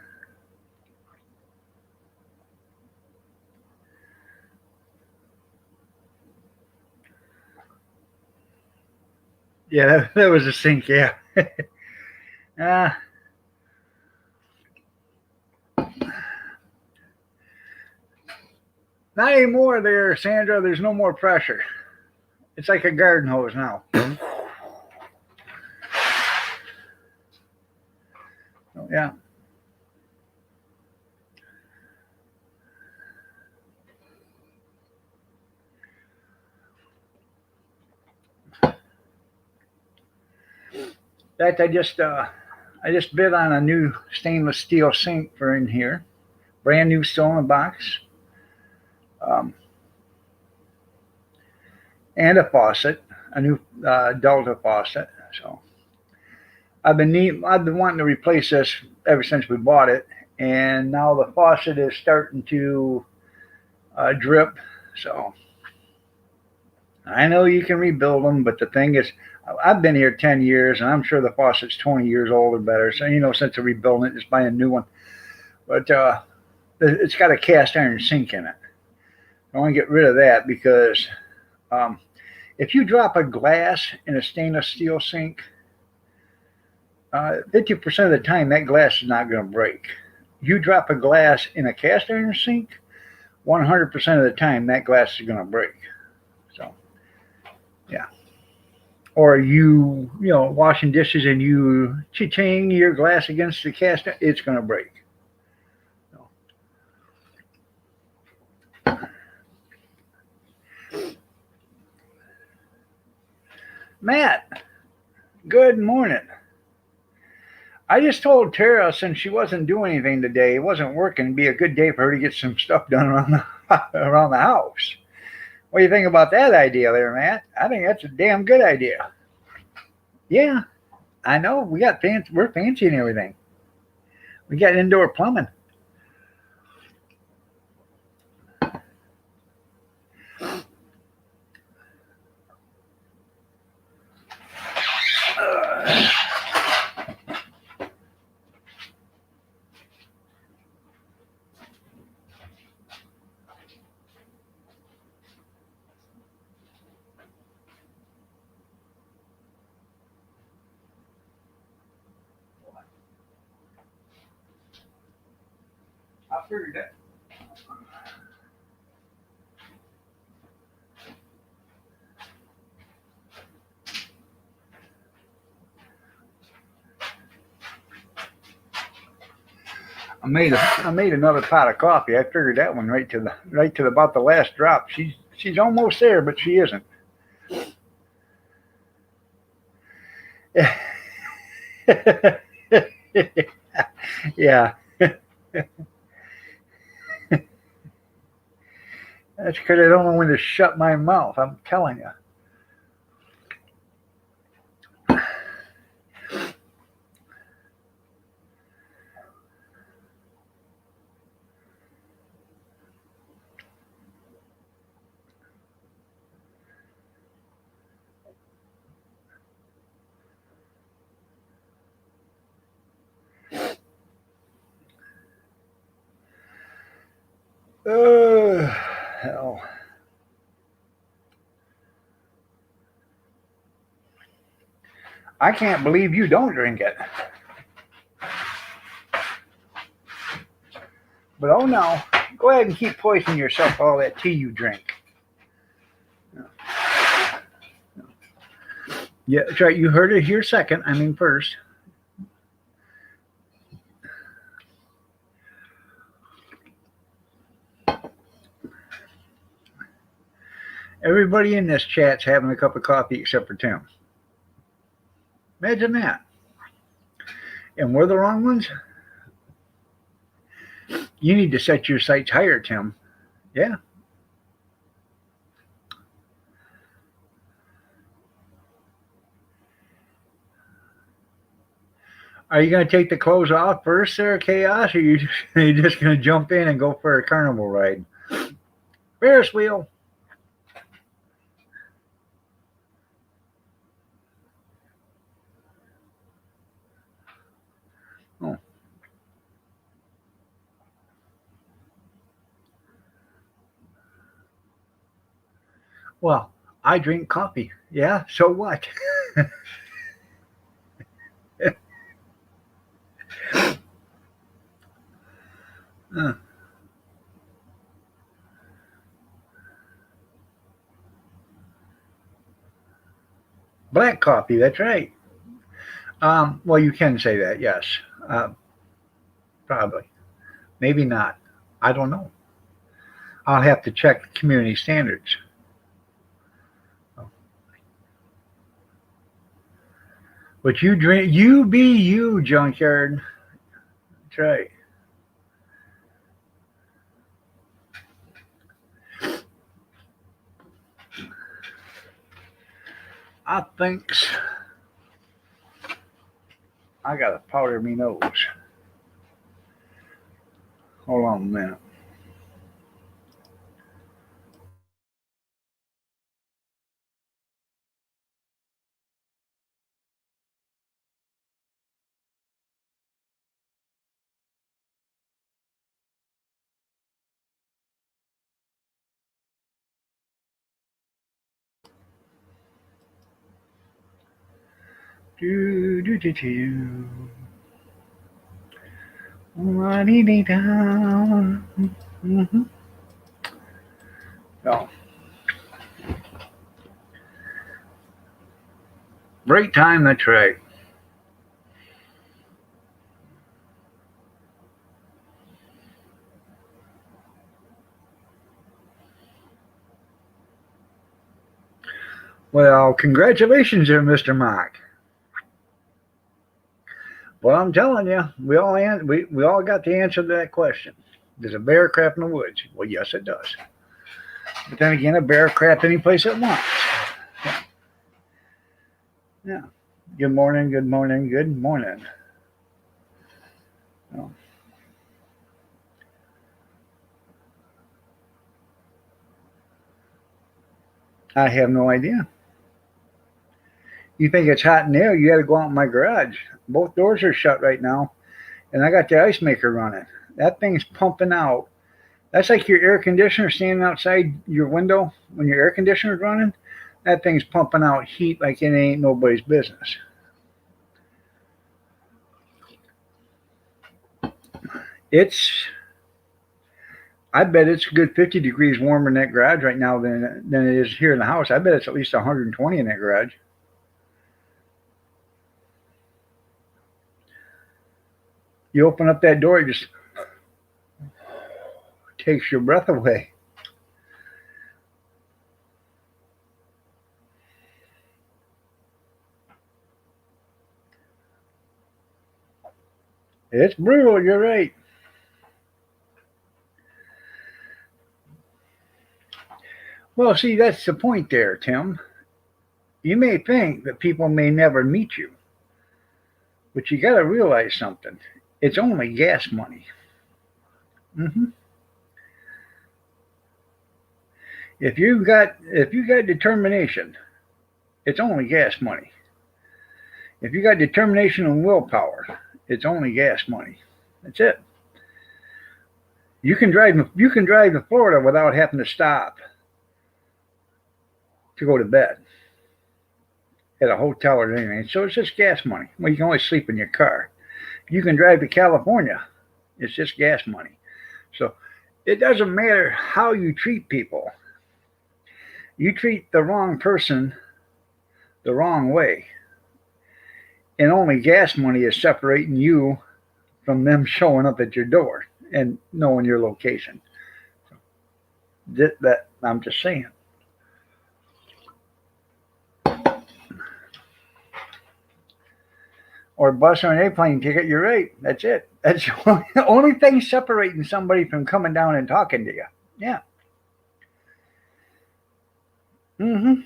Yeah, that was a sink. Yeah. uh, Not anymore there, Sandra. There's no more pressure. It's like a garden hose now. Yeah. In fact, I just bid on a new stainless steel sink for in here, brand new, still in the box, um, and a faucet, a new Delta faucet. So I've been wanting to replace this ever since we bought it, and now the faucet is starting to drip. So I know you can rebuild them, but the thing is, I've been here 10 years, and I'm sure the faucet's 20 years old or better. So, since they're rebuilding it, just buy a new one. But it's got a cast iron sink in it. I want to get rid of that because um, if you drop a glass in a stainless steel sink, 50% of the time that glass is not going to break. You drop a glass in a cast iron sink, 100% of the time that glass is going to break. So, yeah. Or washing dishes and you cha-ching your glass against the cast, it's going to break. So. Matt, good morning. I just told Tara since she wasn't doing anything today, it wasn't working, it'd be a good day for her to get some stuff done around the house. What do you think about that idea there, Matt? I think that's a damn good idea. Yeah, I know. We're fancy and everything. We got indoor plumbing. I figured that. I made another pot of coffee. I figured that one right to about the last drop. She's almost there, but she isn't. Yeah. That's because I don't know when to shut my mouth. I'm telling you. Hell. I can't believe you don't drink it. But oh no, go ahead and keep poisoning yourself with all that tea you drink. Yeah, that's right. You heard it here second. I mean first. Everybody in this chat's having a cup of coffee except for Tim. Imagine that. And we're the wrong ones? You need to set your sights higher, Tim. Yeah. Are you going to take the clothes off first there, Chaos, or are you just going to jump in and go for a carnival ride? Ferris wheel. Oh. Well, I drink coffee. Yeah, so what? Uh, Black coffee, that's right. Well, you can say that, yes. Uh, Probably. Maybe not. I don't know. I'll have to check community standards. But you drink, you be you, junkyard. That's right. I thinks I gotta powder me nose. Hold on a minute. Do do do do. Dee down. Mm-hmm. So, break time. That's right. Well, congratulations there, Mr. Mock. Well, I'm telling you, we all got the answer to that question. Does a bear crap in the woods? Well, yes, it does. But then again, a bear crap any place it wants. Yeah. Good morning. Good morning. Good morning. Oh, I have no idea. You think it's hot in there? You got to go out in my garage. Both doors are shut right now, and I got the ice maker running. That thing's pumping out. That's like your air conditioner standing outside your window when your air conditioner's running. That thing's pumping out heat like it ain't nobody's business. It's, I bet it's a good 50 degrees warmer in that garage right now than it is here in the house. I bet it's at least 120 in that garage. You open up that door, it just takes your breath away. It's brutal, you're right. Well, see, that's the point there, Tim. You may think that people may never meet you, but you got to realize something. It's only gas money. Hmm. If you got determination, it's only gas money. If you got determination and willpower, it's only gas money. That's it. You can drive to Florida without having to stop to go to bed at a hotel or anything. So it's just gas money. Well, you can always sleep in your car. You can drive to California. It's just gas money. So it doesn't matter how you treat people. You treat the wrong person the wrong way. And only gas money is separating you from them showing up at your door and knowing your location. That I'm just saying. or a bus or an airplane ticket, you're right. That's it. That's the only thing separating somebody from coming down and talking to you. Yeah. Mm-hmm.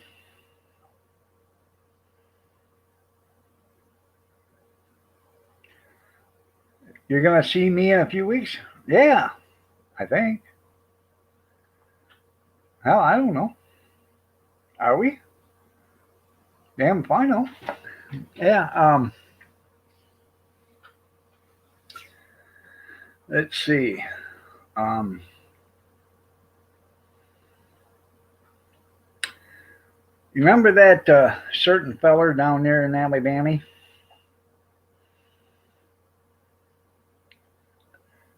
You're going to see me in a few weeks? Yeah, I think. Hell, I don't know. Are we? Damn if I know. Yeah, let's see. Um, you remember that certain feller down there in Alabama?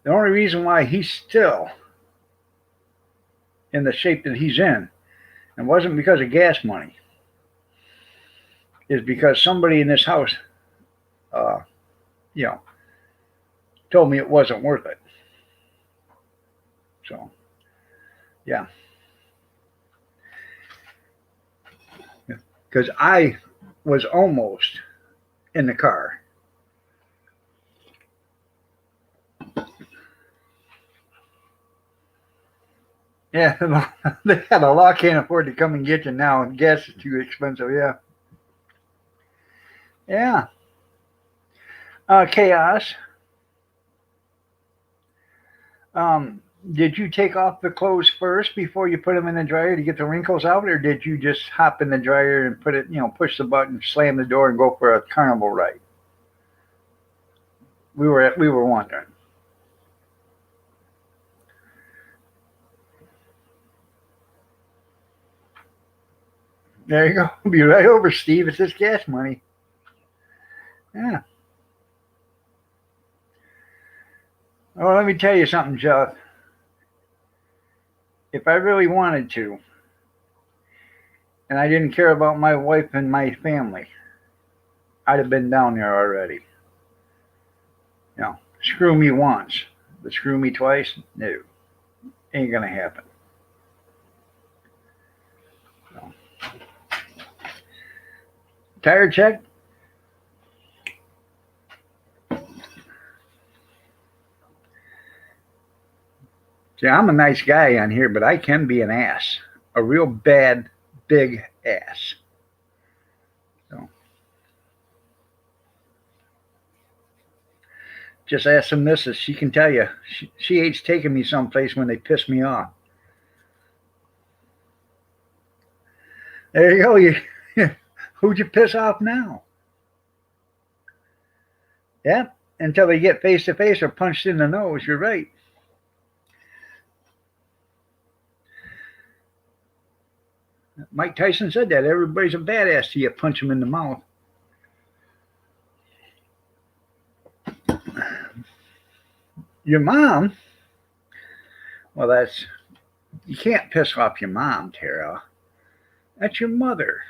The only reason why he's still in the shape that he's in, and wasn't because of gas money, is because somebody in this house, uh, you know, told me it wasn't worth it. So, yeah. Because I was almost in the car. Yeah, the law can't afford to come and get you now, and gas is too expensive. Yeah, yeah. Chaos. Did you take off the clothes first before you put them in the dryer to get the wrinkles out, or did you just hop in the dryer and put it, push the button, slam the door, and go for a carnival ride? We were wondering. There you go. Be right over, Steve. It's just gas money. Yeah. Well, let me tell you something, Jeff. If I really wanted to, and I didn't care about my wife and my family, I'd have been down there already. Screw me once, but screw me twice? No. Ain't gonna happen. So. Tire check? See, I'm a nice guy on here, but I can be an ass. A real bad, big ass. So. Just ask the missus. She can tell you. She hates taking me someplace when they piss me off. There you go. Who'd you piss off now? Yeah, until they get face to face or punched in the nose. You're right. Mike Tyson said that. Everybody's a badass till you punch them in the mouth. Your mom? Well, you can't piss off your mom, Tara. That's your mother.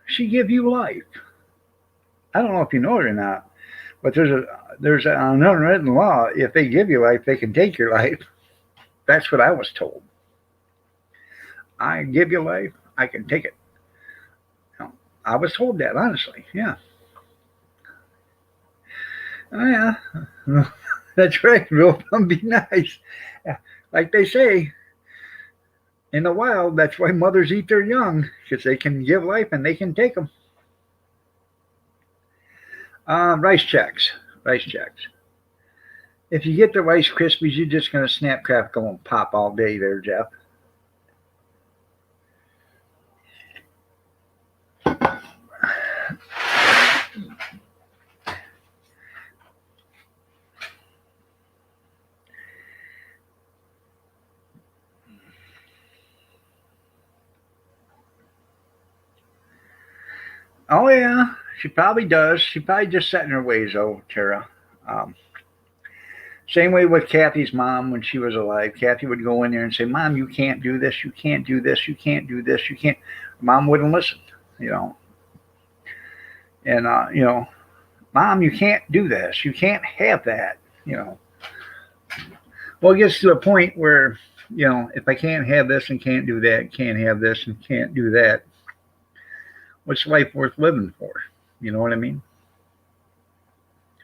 She give you life. I don't know if you know it or not, but there's an unwritten law. If they give you life, they can take your life. That's what I was told. I give you life, I can take it. I was told that, honestly. Yeah. Oh, yeah. That's right. Real fun, be nice. Like they say, in the wild, that's why mothers eat their young, because they can give life and they can take them. Rice checks. Rice checks. If you get the Rice Krispies, you're just going to snap, crackle, and pop all day there, Jeff. Oh, yeah. She probably does. She probably just set in her ways, though, Tara. Same way with Kathy's mom when she was alive. Kathy would go in there and say, Mom, you can't do this. You can't do this. You can't do this. You can't. Mom wouldn't listen, And, Mom, you can't do this. You can't have that, Well, it gets to a point where, if I can't have this and can't do that, can't have this and can't do that, what's life worth living for? You know what I mean?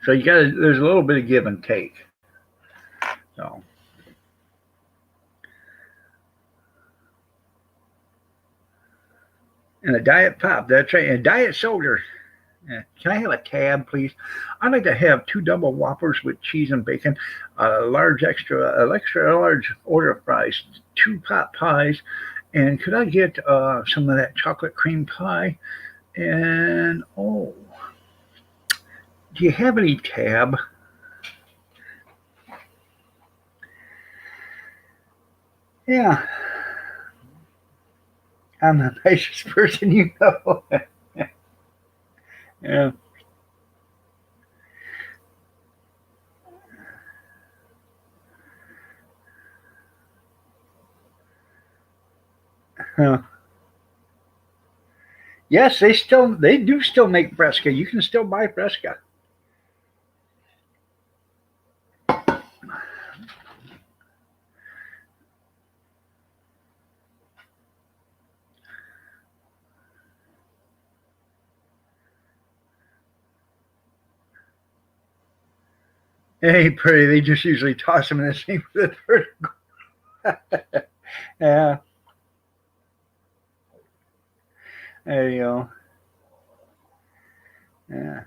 So you got to, there's a little bit of give and take. So. And a diet pop, that's right. And a diet soda. Can I have a tab, please? I'd like to have 2 double whoppers with cheese and bacon, an extra large order of fries, 2 pot pies, and could I get some of that chocolate cream pie? And oh, do you have any tab? Yeah, I'm the nicest person you know. Yeah. Huh. Yes, they do still make Fresca. You can still buy Fresca. Hey, pretty. They just usually toss them in the sink with a third. Yeah, there you go. Yeah.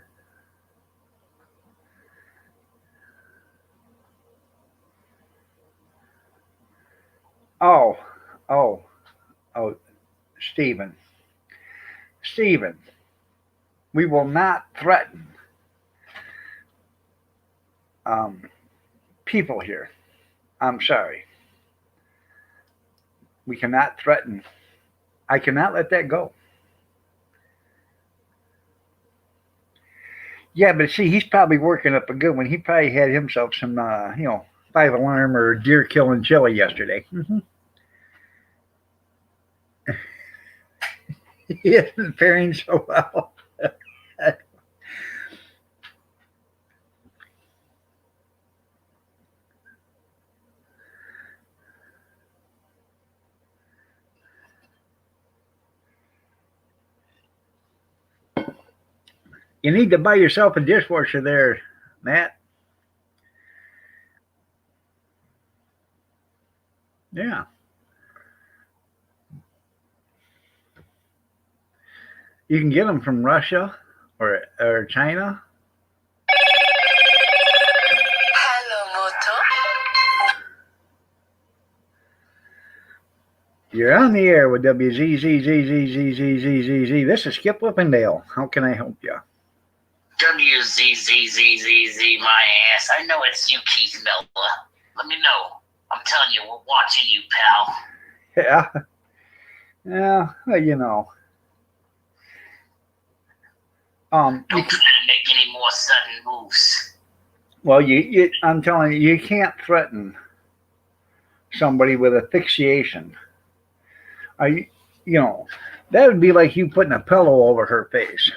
Oh, oh, oh, Stephen. Stephen, we will not threaten um, people here. I'm sorry. We cannot threaten. I cannot let that go. Yeah, but see, he's probably working up a good one. He probably had himself some, 5 alarm or deer killing chili yesterday. Mm-hmm. He isn't faring so well. You need to buy yourself a dishwasher there, Matt. Yeah. You can get them from Russia or China. Hello, Moto. You're on the air with WZZZZZZZZZ. This is Skip Whippendale. How can I help you? WZZZZZ, my ass. I know it's you, Keith Miller. Let me know. I'm telling you, we're watching you, pal. Yeah. Yeah, well, you know. Don't try to make any more sudden moves. Well, I'm telling you, you can't threaten somebody with asphyxiation. I, you know, that would be like you putting a pillow over her face.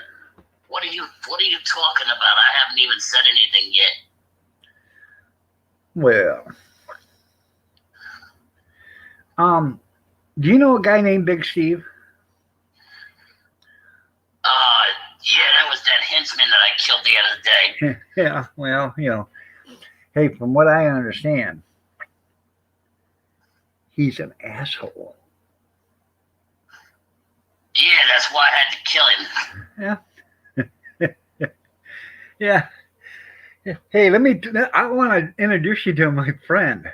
What are you talking about? I haven't even said anything yet. Well, do you know a guy named Big Steve? Yeah, that was that henchman that I killed the other day. Yeah, well, hey, from what I understand, he's an asshole. Yeah, that's why I had to kill him. Yeah. Yeah. Hey, I want to introduce you to my friend.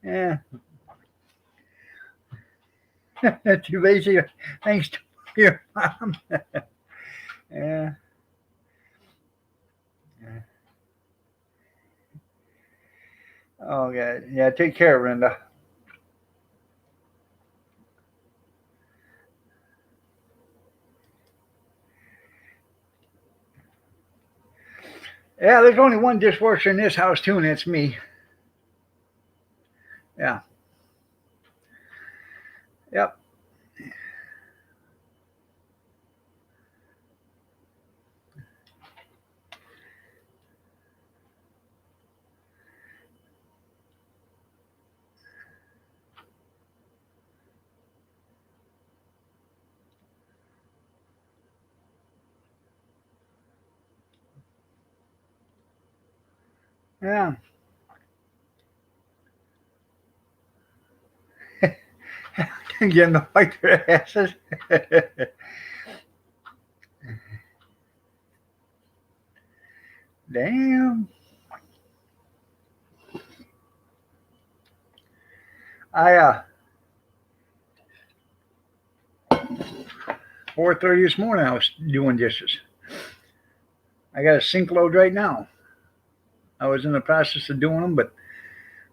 Yeah. Too lazy. Thanks to your mom. Yeah. Oh, God. Yeah, take care, Brenda. Yeah, there's only one dishwasher in this house, too, and it's me. Yeah. Yep. Yeah. Getting the white their asses. Damn. I 4:30 this morning I was doing dishes. I got a sink load right now. I was in the process of doing them, but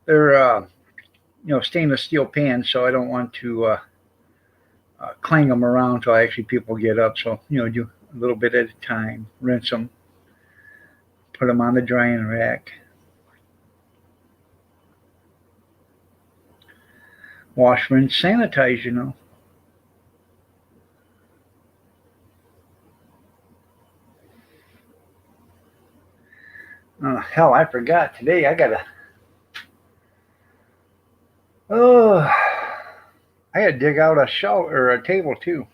they're stainless steel pans, so I don't want to clang them around until actually people get up. So do a little bit at a time, rinse them, put them on the drying rack, wash, rinse, sanitize. Hell, I forgot today. Oh, I had to dig out a shelf or a table too.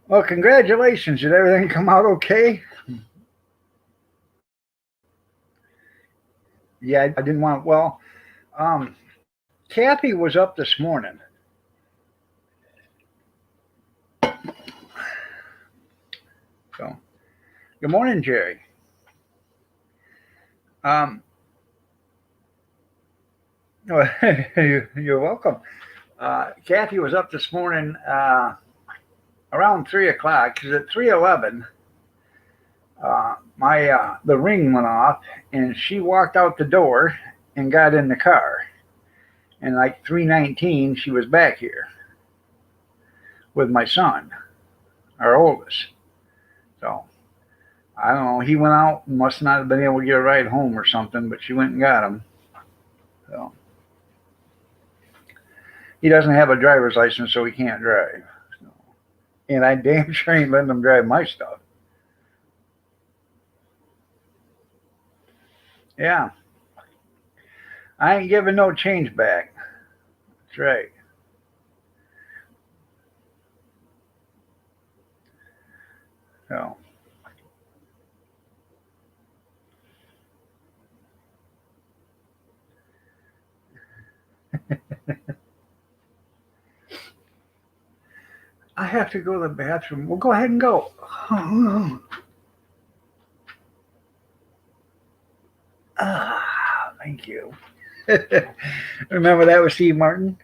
Well, congratulations. Did everything come out okay? Yeah, I didn't want. Well, um, Kathy was up this morning. So, good morning, Jerry. Um, you're welcome. Kathy was up this morning around 3 o'clock because at 3:11, my the ring went off, and she walked out the door and got in the car. And like 3:19, she was back here with my son, our oldest. So I don't know. He went out and must not have been able to get a ride home or something, but she went and got him. So he doesn't have a driver's license, so he can't drive. So, and I damn sure ain't letting him drive my stuff. Yeah, I ain't giving no change back. That's right. So I have to go to the bathroom. Well, go ahead and go. Thank you. Remember that was Steve Martin?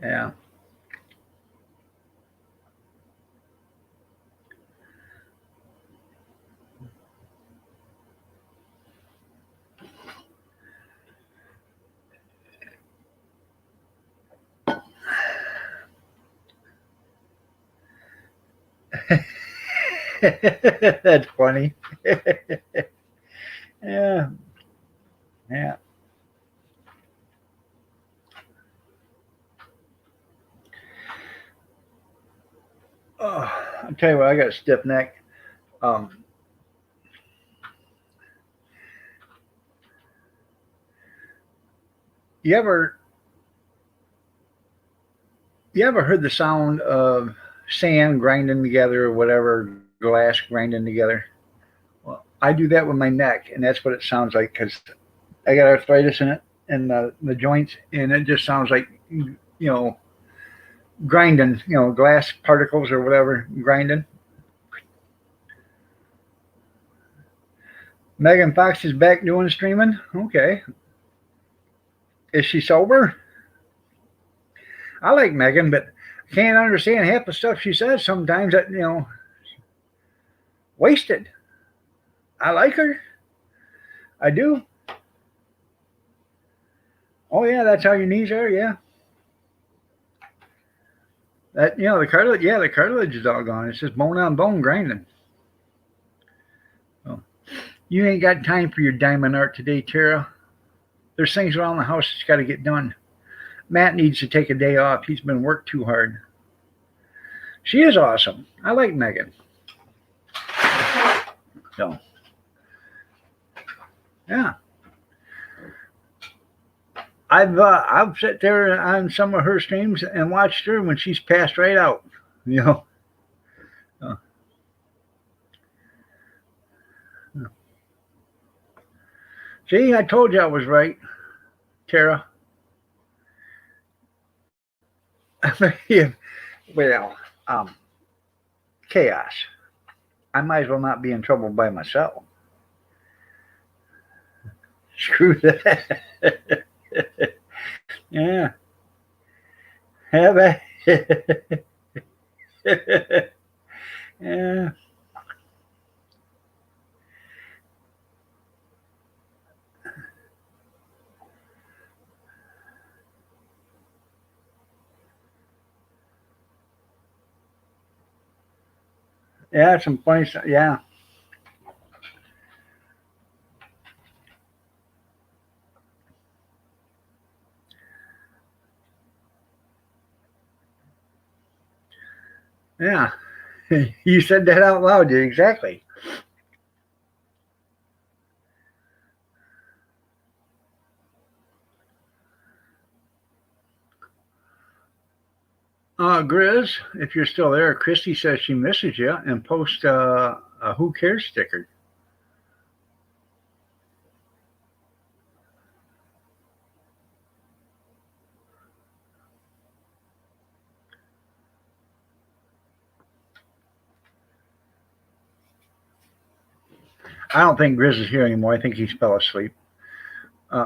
Yeah. That's funny. Yeah. Yeah. Oh, I'll tell you what, I got a stiff neck. Um, you ever you ever heard the sound of sand grinding together or whatever, glass grinding together? Well, I do that with my neck, and that's what it sounds like because I got arthritis in it and the joints, and it just sounds like grinding, glass particles or whatever grinding. Megan Fox is back doing streaming. Okay, is she sober? I like Megan, but I can't understand half the stuff she says sometimes. That wasted. I like her. I do. Oh yeah, that's how your knees are. Yeah, that the cartilage. Yeah, the cartilage is all gone. It's just bone on bone grinding. So, you ain't got time for your diamond art today, Tara. There's things around the house that's got to get done. Matt needs to take a day off. He's been worked too hard. She is awesome. I like Megan. So, yeah. I've sat there on some of her streams and watched her when she's passed right out. You know. Uh, See, I told you I was right, Tara. Yeah, well, um, chaos. I might as well not be in trouble by myself. Screw that. Yeah. Have I? Yeah. Yeah, some funny stuff. Yeah. Yeah. You said that out loud, did exactly. Grizz, if you're still there, Christy says she misses you and post a who cares sticker. I don't think Grizz is here anymore. I think he's fell asleep.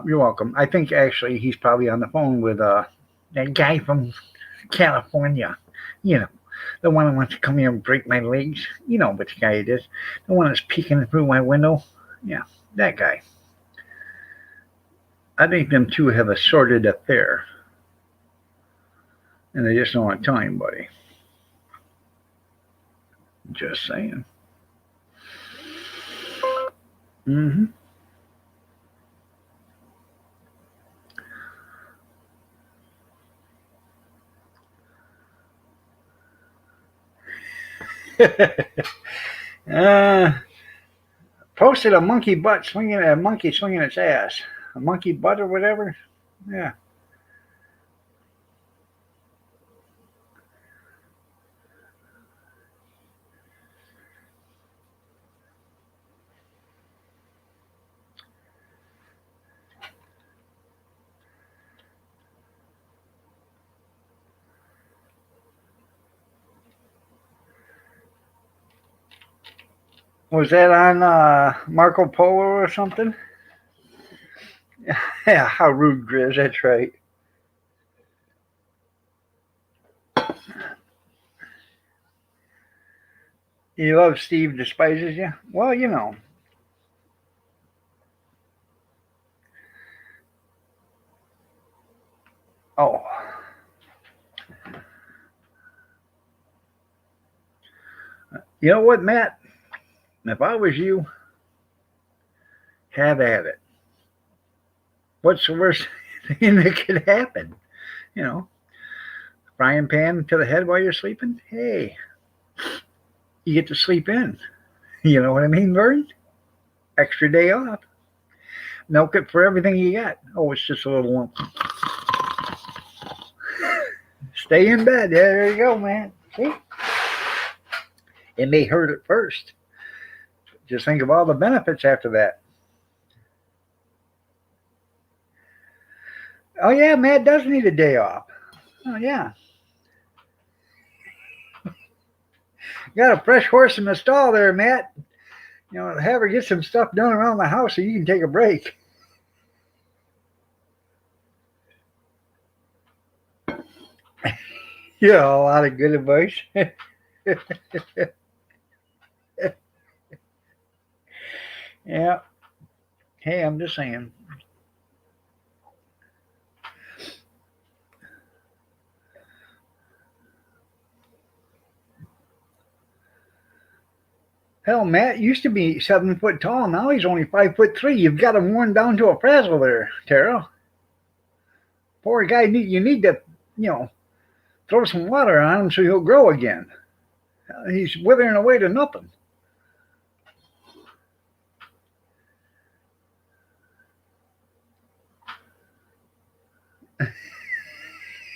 You're welcome. I think actually he's probably on the phone with that guy from California. You know, the one who wants to come here and break my legs. You know which guy it is. The one that's peeking through my window. Yeah, that guy. I think them two have a sordid affair. And they just don't want to tell anybody. Just saying. Mm-hmm. uh, Posted a monkey butt swinging, a monkey swinging its ass, a monkey butt or whatever. Yeah. Was that on Marco Polo or something? Yeah, how rude, Grizz. That's right. You love Steve despises you? Well, you know. Oh. You know what, Matt? If I was you, have at it. What's the worst thing that could happen? You know, frying pan to the head while you're sleeping? Hey, you get to sleep in. You know what I mean, Vern? Extra day off. Milk it for everything you got. Oh, it's just a little one. Stay in bed. Yeah, there you go, man. See? It may hurt at first. Just think of all the benefits after that. Oh, yeah, Matt does need a day off. Oh, yeah. Got a fresh horse in the stall there, Matt. You know, have her get some stuff done around the house so you can take a break. Yeah, a lot of good advice. Yeah. Hey, I'm just saying. Hell, Matt used to be 7 foot tall. Now he's only 5'3". You've got him worn down to a frazzle there, Tara. Poor guy. You need to, you know, throw some water on him so he'll grow again. He's withering away to nothing.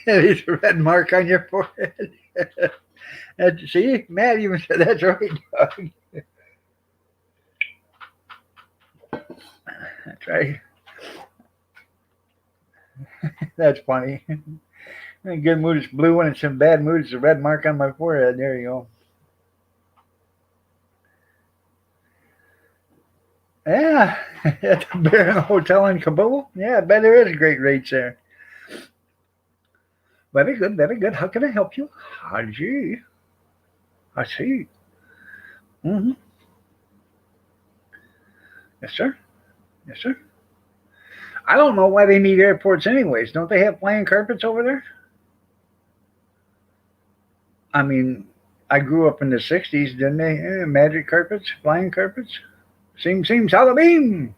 There's a red mark on your forehead. See, Matt even said that's right, Doug. That's right. That's funny. In good mood it's blue, and it's in bad mood it's a red mark on my forehead. There you go. Yeah, at the Baron Hotel in Kabul. Yeah, I bet there is great rates there. Very good, very good. How can I help you? Haji. I see. Mm-hmm. Yes, sir. Yes, sir. I don't know why they need airports anyways. Don't they have flying carpets over there? I mean, I grew up in the '60s, didn't they? Magic carpets, flying carpets. Seems Halloween.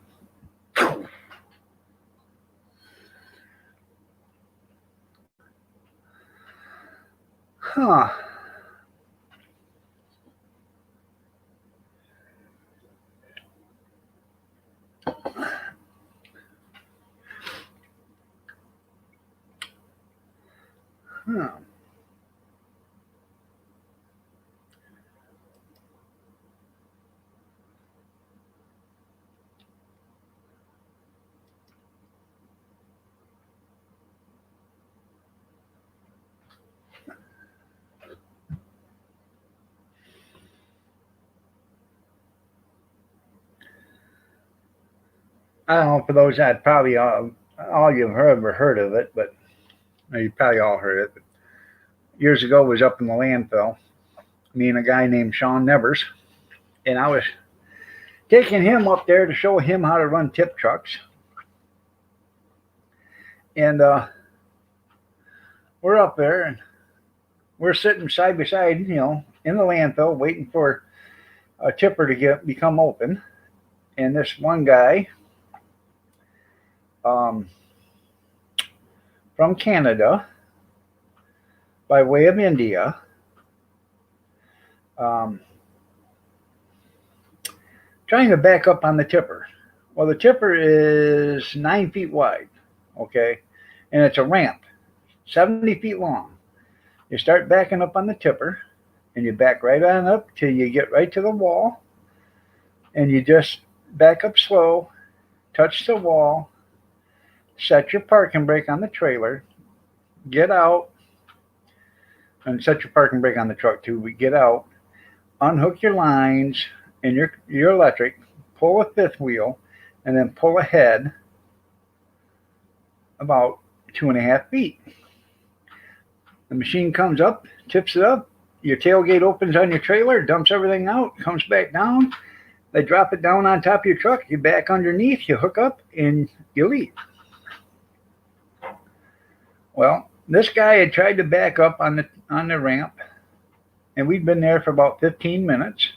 Huh. Huh. I don't know, for those that probably all you've ever heard of it, but you probably all heard it. But years ago, it was up in the landfill. Me and a guy named Sean Nevers, and I was taking him up there to show him how to run tip trucks. And we're up there, and we're sitting side by side, in the landfill, waiting for a tipper to become open. And this one guy um, from Canada, by way of India, um, trying to back up on the tipper. Well, the tipper is 9 feet wide, okay, and it's a ramp, 70 feet long. You start backing up on the tipper, and you back right on up till you get right to the wall, and you just back up slow, touch the wall, set your parking brake on the trailer, get out, and set your parking brake on the truck too. We get out, unhook your lines and your electric, pull a fifth wheel, and then pull ahead about 2.5 feet. The machine comes up, tips it up, your tailgate opens on your trailer, dumps everything out, comes back down. They drop it down on top of your truck, you back underneath, you hook up, and you leave. Well, this guy had tried to back up on the ramp, and we'd been there for about 15 minutes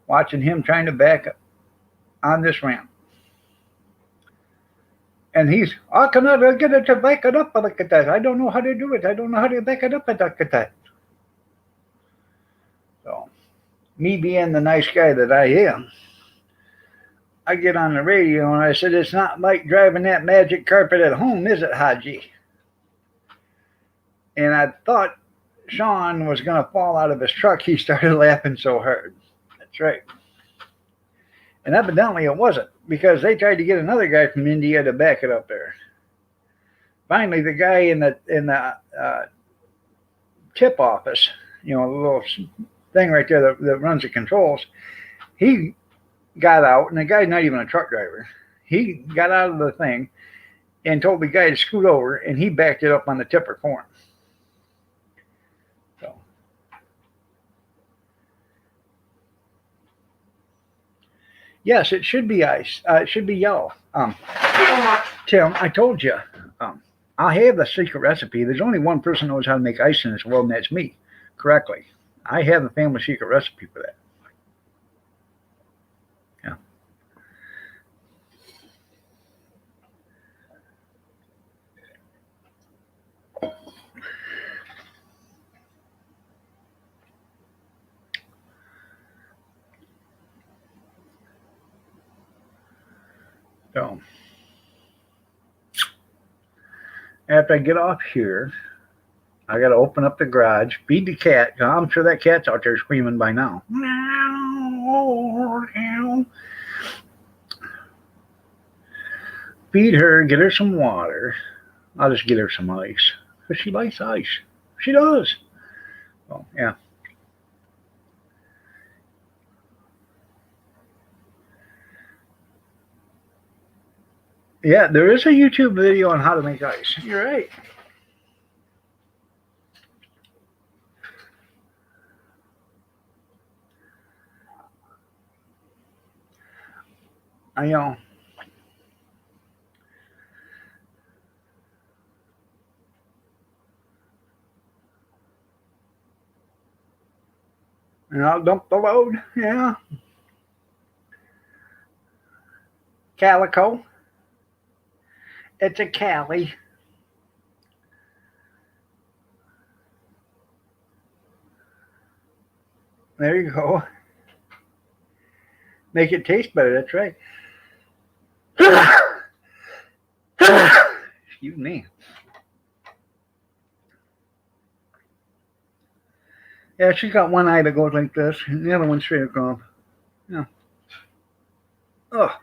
watching him trying to back up on this ramp. And he's, I cannot get it to back it up like that. I don't know how to do it. I don't know how to back it up like that. So, me being the nice guy that I am, I get on the radio and I said, it's not like driving that magic carpet at home, is it, Haji? And I thought Sean was going to fall out of his truck. He started laughing so hard. That's right. And evidently it wasn't, because they tried to get another guy from India to back it up there. Finally, the guy in the tip office, the little thing right there that runs the controls, he got out, and the guy's not even a truck driver. He got out of the thing and told the guy to scoot over, and he backed it up on the tipper for him. So, yes, it should be ice. It should be yellow. Tim, I told you, I have the secret recipe. There's only one person who knows how to make ice in this world, and that's me, correctly. I have the family secret recipe for that. Yeah. So, after I get off here, I got to open up the garage, feed the cat. I'm sure that cat's out there screaming by now. Feed her, get her some water. I'll just get her some ice because she likes ice. She does. Oh, yeah. Yeah, there is a YouTube video on how to make ice. You're right. I know. And I'll dump the load. Yeah. Calico. It's a Cali. There you go. Make it taste better. That's right. Excuse me. Yeah, she's got one eye that goes like this, and the other one straight across. Yeah. Oh.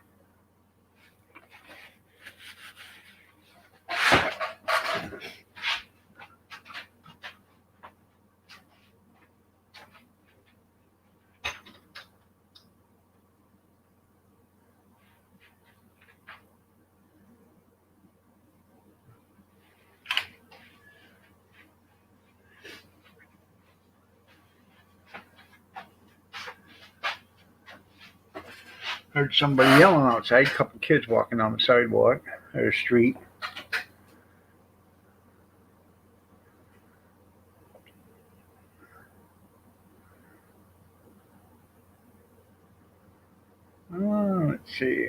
Heard somebody yelling outside. A couple kids walking on the sidewalk or the street. Oh, let's see.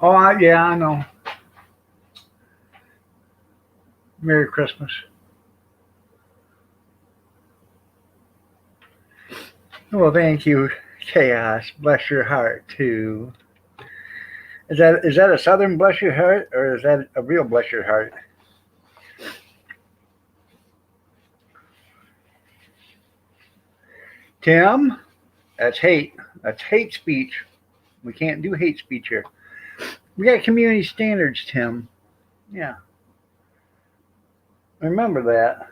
Oh, yeah, I know. Merry Christmas. Well, thank you, Chaos. Bless your heart too. Is that a Southern bless your heart, or is that a real bless your heart? Tim, that's hate. That's hate speech. We can't do hate speech here. We got community standards, Tim. Yeah. Remember that.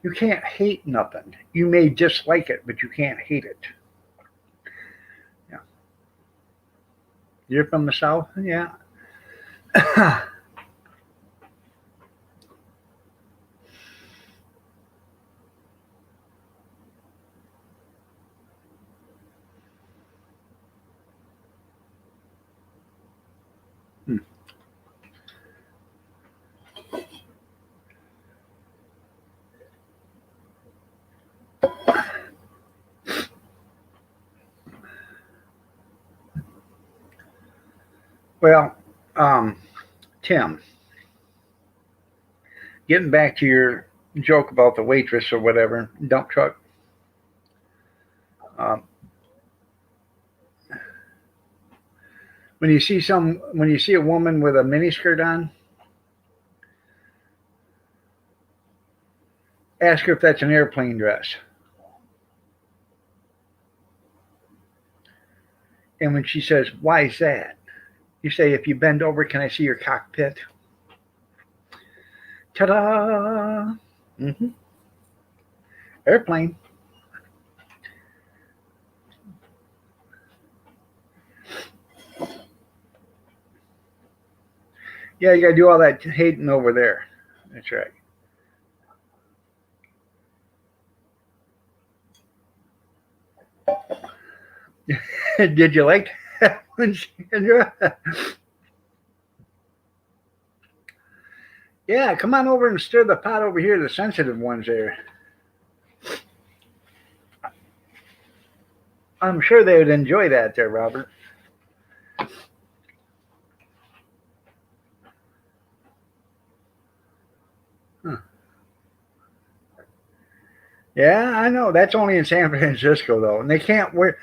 You can't hate nothing. You may dislike it, but you can't hate it. Yeah. You're from the South? Yeah. Hmm. Well, Tim, getting back to your joke about the waitress or whatever, dump truck. Um, when you see a woman with a miniskirt on, ask her if that's an airplane dress. And when she says, "Why is that?" you say, "If you bend over, can I see your cockpit?" Ta-da! Mm-hmm. Airplane. Yeah, you gotta do all that hating over there. That's right. Did you like that one, Sandra? Yeah, come on over and stir the pot over here, the sensitive ones there. I'm sure they would enjoy that there, Robert. Huh. Yeah, I know. That's only in San Francisco though. And the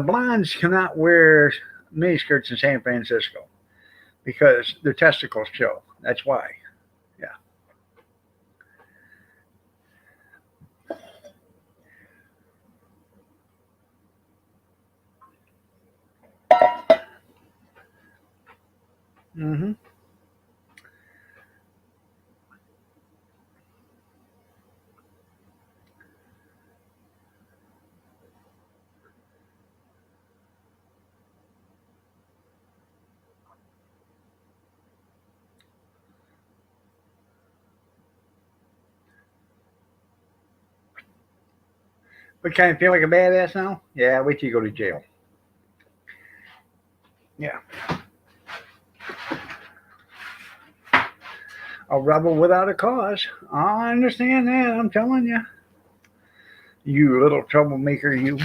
blondes cannot wear miniskirts in San Francisco because their testicles show. That's why. Yeah. Mm-hmm. But kind of feel like a badass now? Yeah, wait till you go to jail. Yeah. A rebel without a cause. I understand that. I'm telling you. You little troublemaker, you.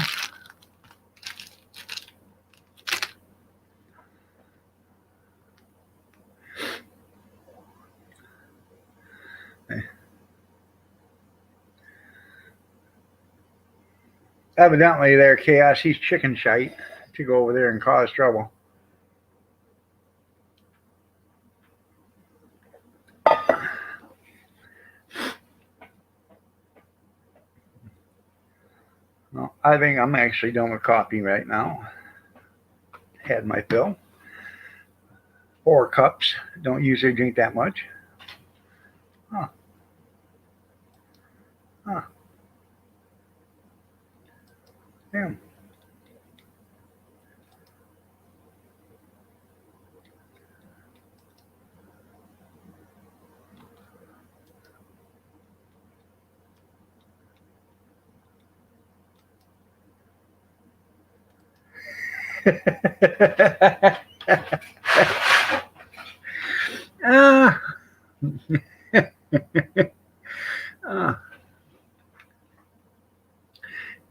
Evidently, there, Chaos, he's chicken shite to go over there and cause trouble. Well, I think I'm actually done with coffee right now. Had my fill. 4 cups. Don't usually drink that much. Huh. Huh. Damn. Ah. Ah.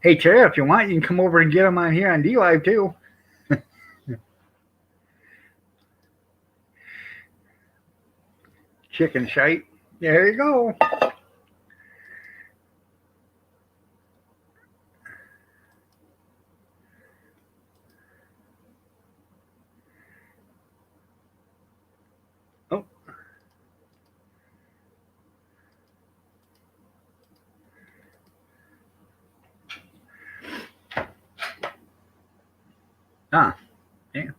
Hey, Tara, if you want, you can come over and get them on here on D Live too. Chicken shite. There you go. Oh. Ah. Yeah.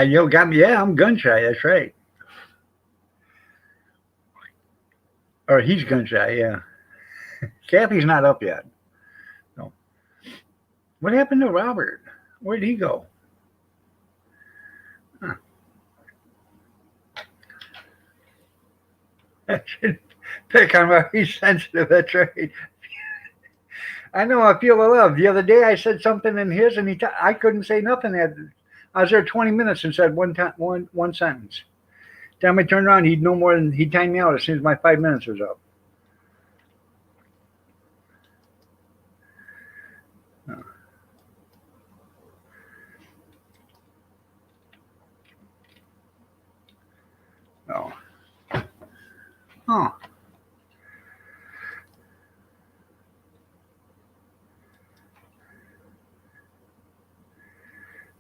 You got me. Yeah, I'm gun shy. That's right. Or he's gun shy. Yeah. Kathy's not up yet. No. What happened to Robert? Where'd he go? Huh. I should pick on him. He's sensitive. That's right. I know. I feel the love. The other day, I said something in his, and I couldn't say nothing. I was there 20 minutes and said one sentence. Time I turned around, he'd time me out as soon as my 5 minutes was up. Oh. Oh. Oh.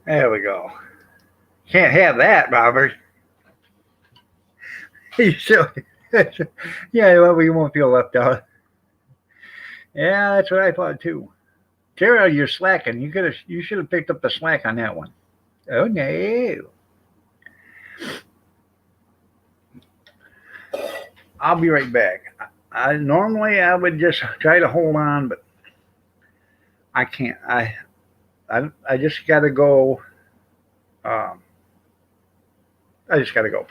There we go. Can't have that, Robert. You silly. Yeah, well, we won't feel left out. Yeah, that's what I thought too. Tara, you're slacking. You should have picked up the slack on that one. Oh no. I'll be right back. Normally I would just try to hold on, but I can't. I just got to go. Um, I just got to go.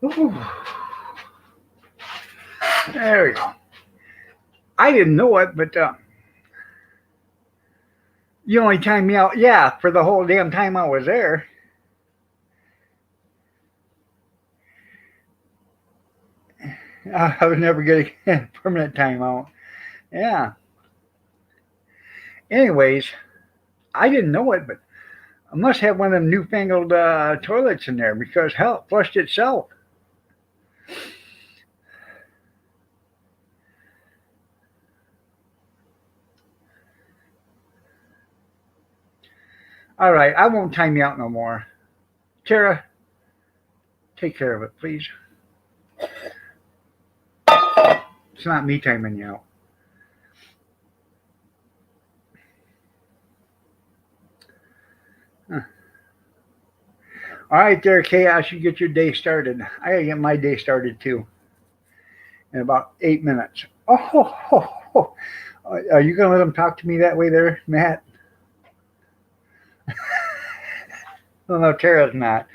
Ooh, there we go. I didn't know it, but you only timed me out, yeah, for the whole damn time I was there. I was never getting a permanent timeout. Yeah. Anyways, I didn't know it, but I must have one of them newfangled toilets in there because hell, it flushed itself. All right, I won't time you out no more. Tara, take care of it, please. It's not me timing you out. Huh. All right, there, Chaos. You get your day started. I gotta get my day started too. In about 8 minutes. Oh. Are you gonna let them talk to me that way, there, Matt? Well, no, Tara's not.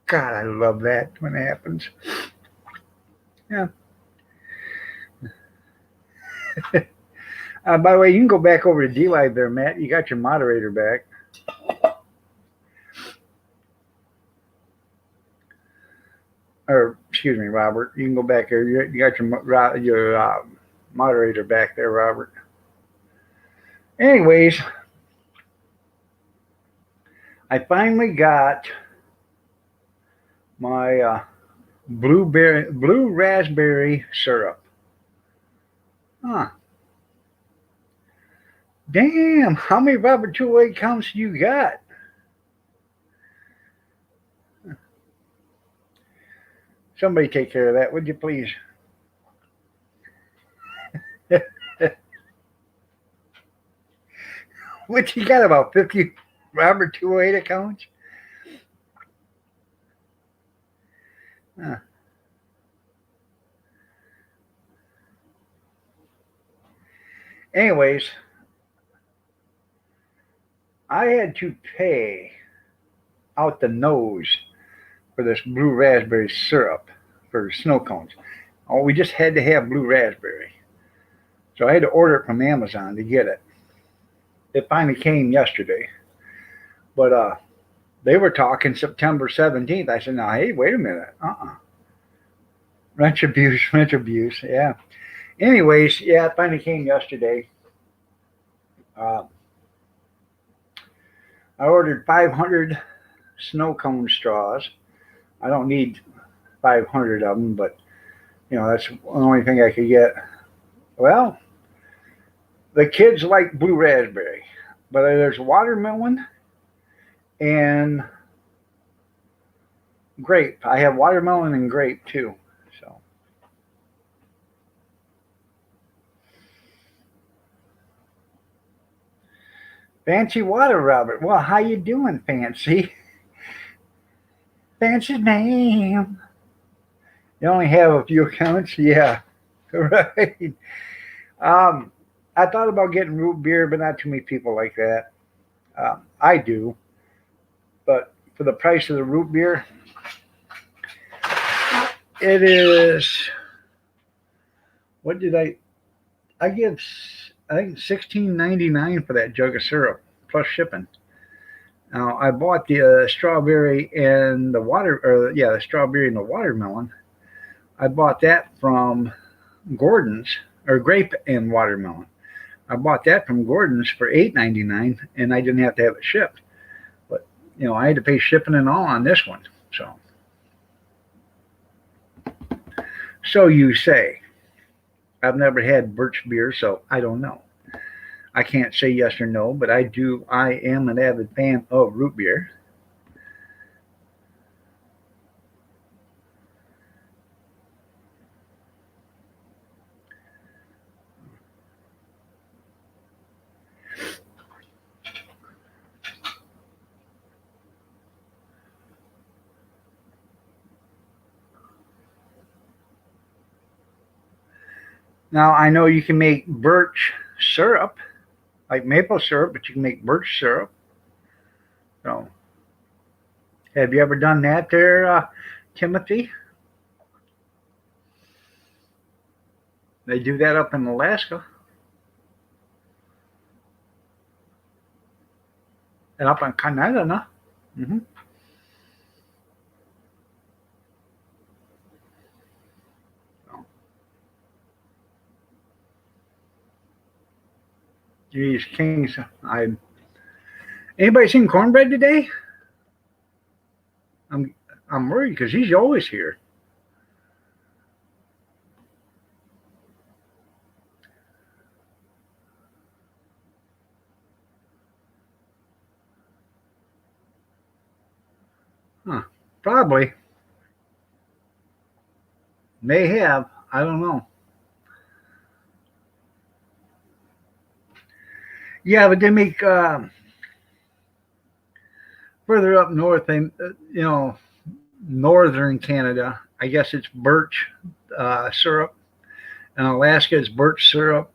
God, I love that when it happens. Yeah. By the way, you can go back over to D Live there, Matt. You got your moderator back. Or excuse me, Robert. You can go back there. You got your moderator back there, Robert. Anyways, I finally got my blue raspberry syrup. Huh. Damn, how many Robert 208 counts do you got? Somebody take care of that, would you please? What you got, about 50 Robert 208 accounts? Huh. Anyways, I had to pay out the nose for this blue raspberry syrup for snow cones. Oh, we just had to have blue raspberry. So I had to order it from Amazon to get it. It finally came yesterday. But they were talking September 17th. I said, no, hey, wait a minute. Retribution. Yeah. Anyways, yeah, it finally came yesterday. Uh, I ordered 500 snow cone straws. I don't need 500 of them, but that's the only thing I could get. Well, the kids like blue raspberry, but there's watermelon and grape. I have watermelon and grape too. So Fancy Water, Robert. Well, how you doing, Fancy? Fancy name. You only have a few accounts? Yeah. Right. I thought about getting root beer, but not too many people like that. I do. But for the price of the root beer, it is, what did I give, I think $16.99 for that jug of syrup plus shipping. Now I bought the strawberry and the strawberry and the watermelon. I bought that from Gordon's, or grape and watermelon. I bought that from Gordon's for $8.99, and I didn't have to have it shipped. But I had to pay shipping and all on this one. So you say. I've never had birch beer, so I don't know. I can't say yes or no, but I am an avid fan of root beer. Now, I know you can make birch syrup, like maple syrup, but you can make birch syrup. So, Have you ever done that there, Timothy? They do that up in Alaska and up in Canada, no? Mm-hmm. Geez, Kings. Anybody seen Cornbread today? I'm I'm worried because he's always here. Huh. Probably. May have. I don't know. Yeah, but they make further up north. They, northern Canada. I guess it's birch syrup, and Alaska is birch syrup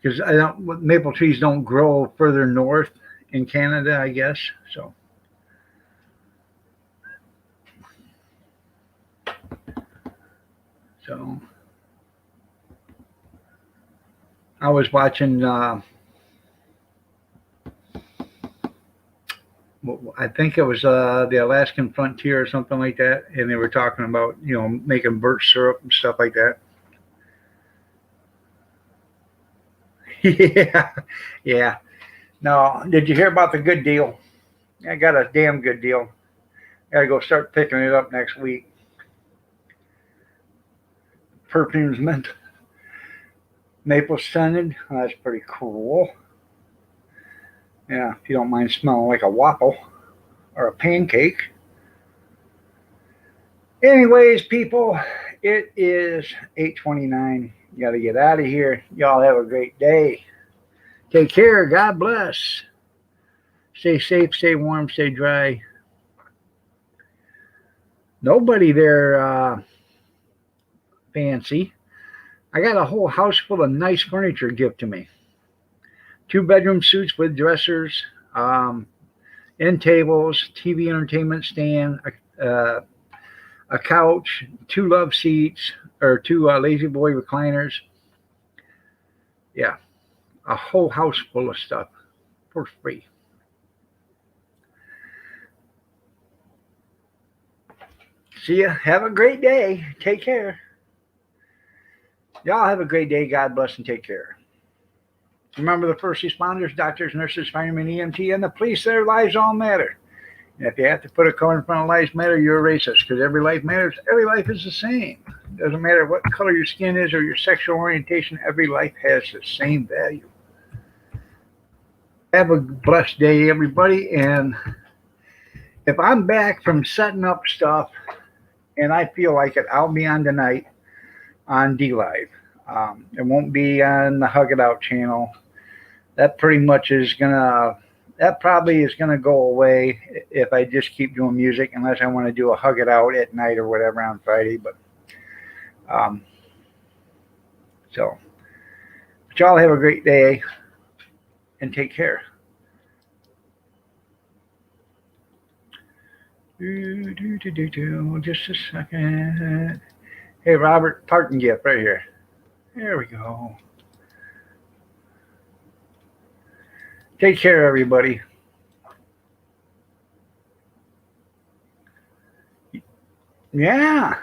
because I don't maple trees don't grow further north in Canada. I guess so. So I was watching. I think it was the Alaskan Frontier or something like that, and they were talking about making birch syrup and stuff like that. Yeah, yeah. No, did you hear about the good deal? I got a damn good deal. Got to go start picking it up next week. Perfumes mint, maple scented. Oh, that's pretty cool. Yeah, if you don't mind smelling like a waffle or a pancake. Anyways, people, it is 8:29. You got to get out of here. Y'all have a great day. Take care. God bless. Stay safe, stay warm, stay dry. Nobody there fancy. I got a whole house full of nice furniture gift to me. 2-bedroom suites with dressers, end tables, TV entertainment stand, a couch, 2 love seats, or 2 lazy boy recliners. Yeah, a whole house full of stuff for free. See ya. Have a great day. Take care. Y'all have a great day. God bless and take care. Remember the first responders, doctors, nurses, firemen, EMT, and the police, their lives all matter. And if you have to put a color in front of lives matter, you're a racist because every life matters. Every life is the same. It doesn't matter what color your skin is or your sexual orientation. Every life has the same value. Have a blessed day, everybody. And if I'm back from setting up stuff and I feel like it, I'll be on tonight on D Live. It won't be on the Hug It Out channel. That pretty much is gonna. That probably is gonna go away if I just keep doing music, unless I want to do a Hug It Out at night or whatever on Friday. But y'all have a great day and take care. Just a second. Hey, Robert, parting gift right here. There we go. Take care, everybody. Yeah.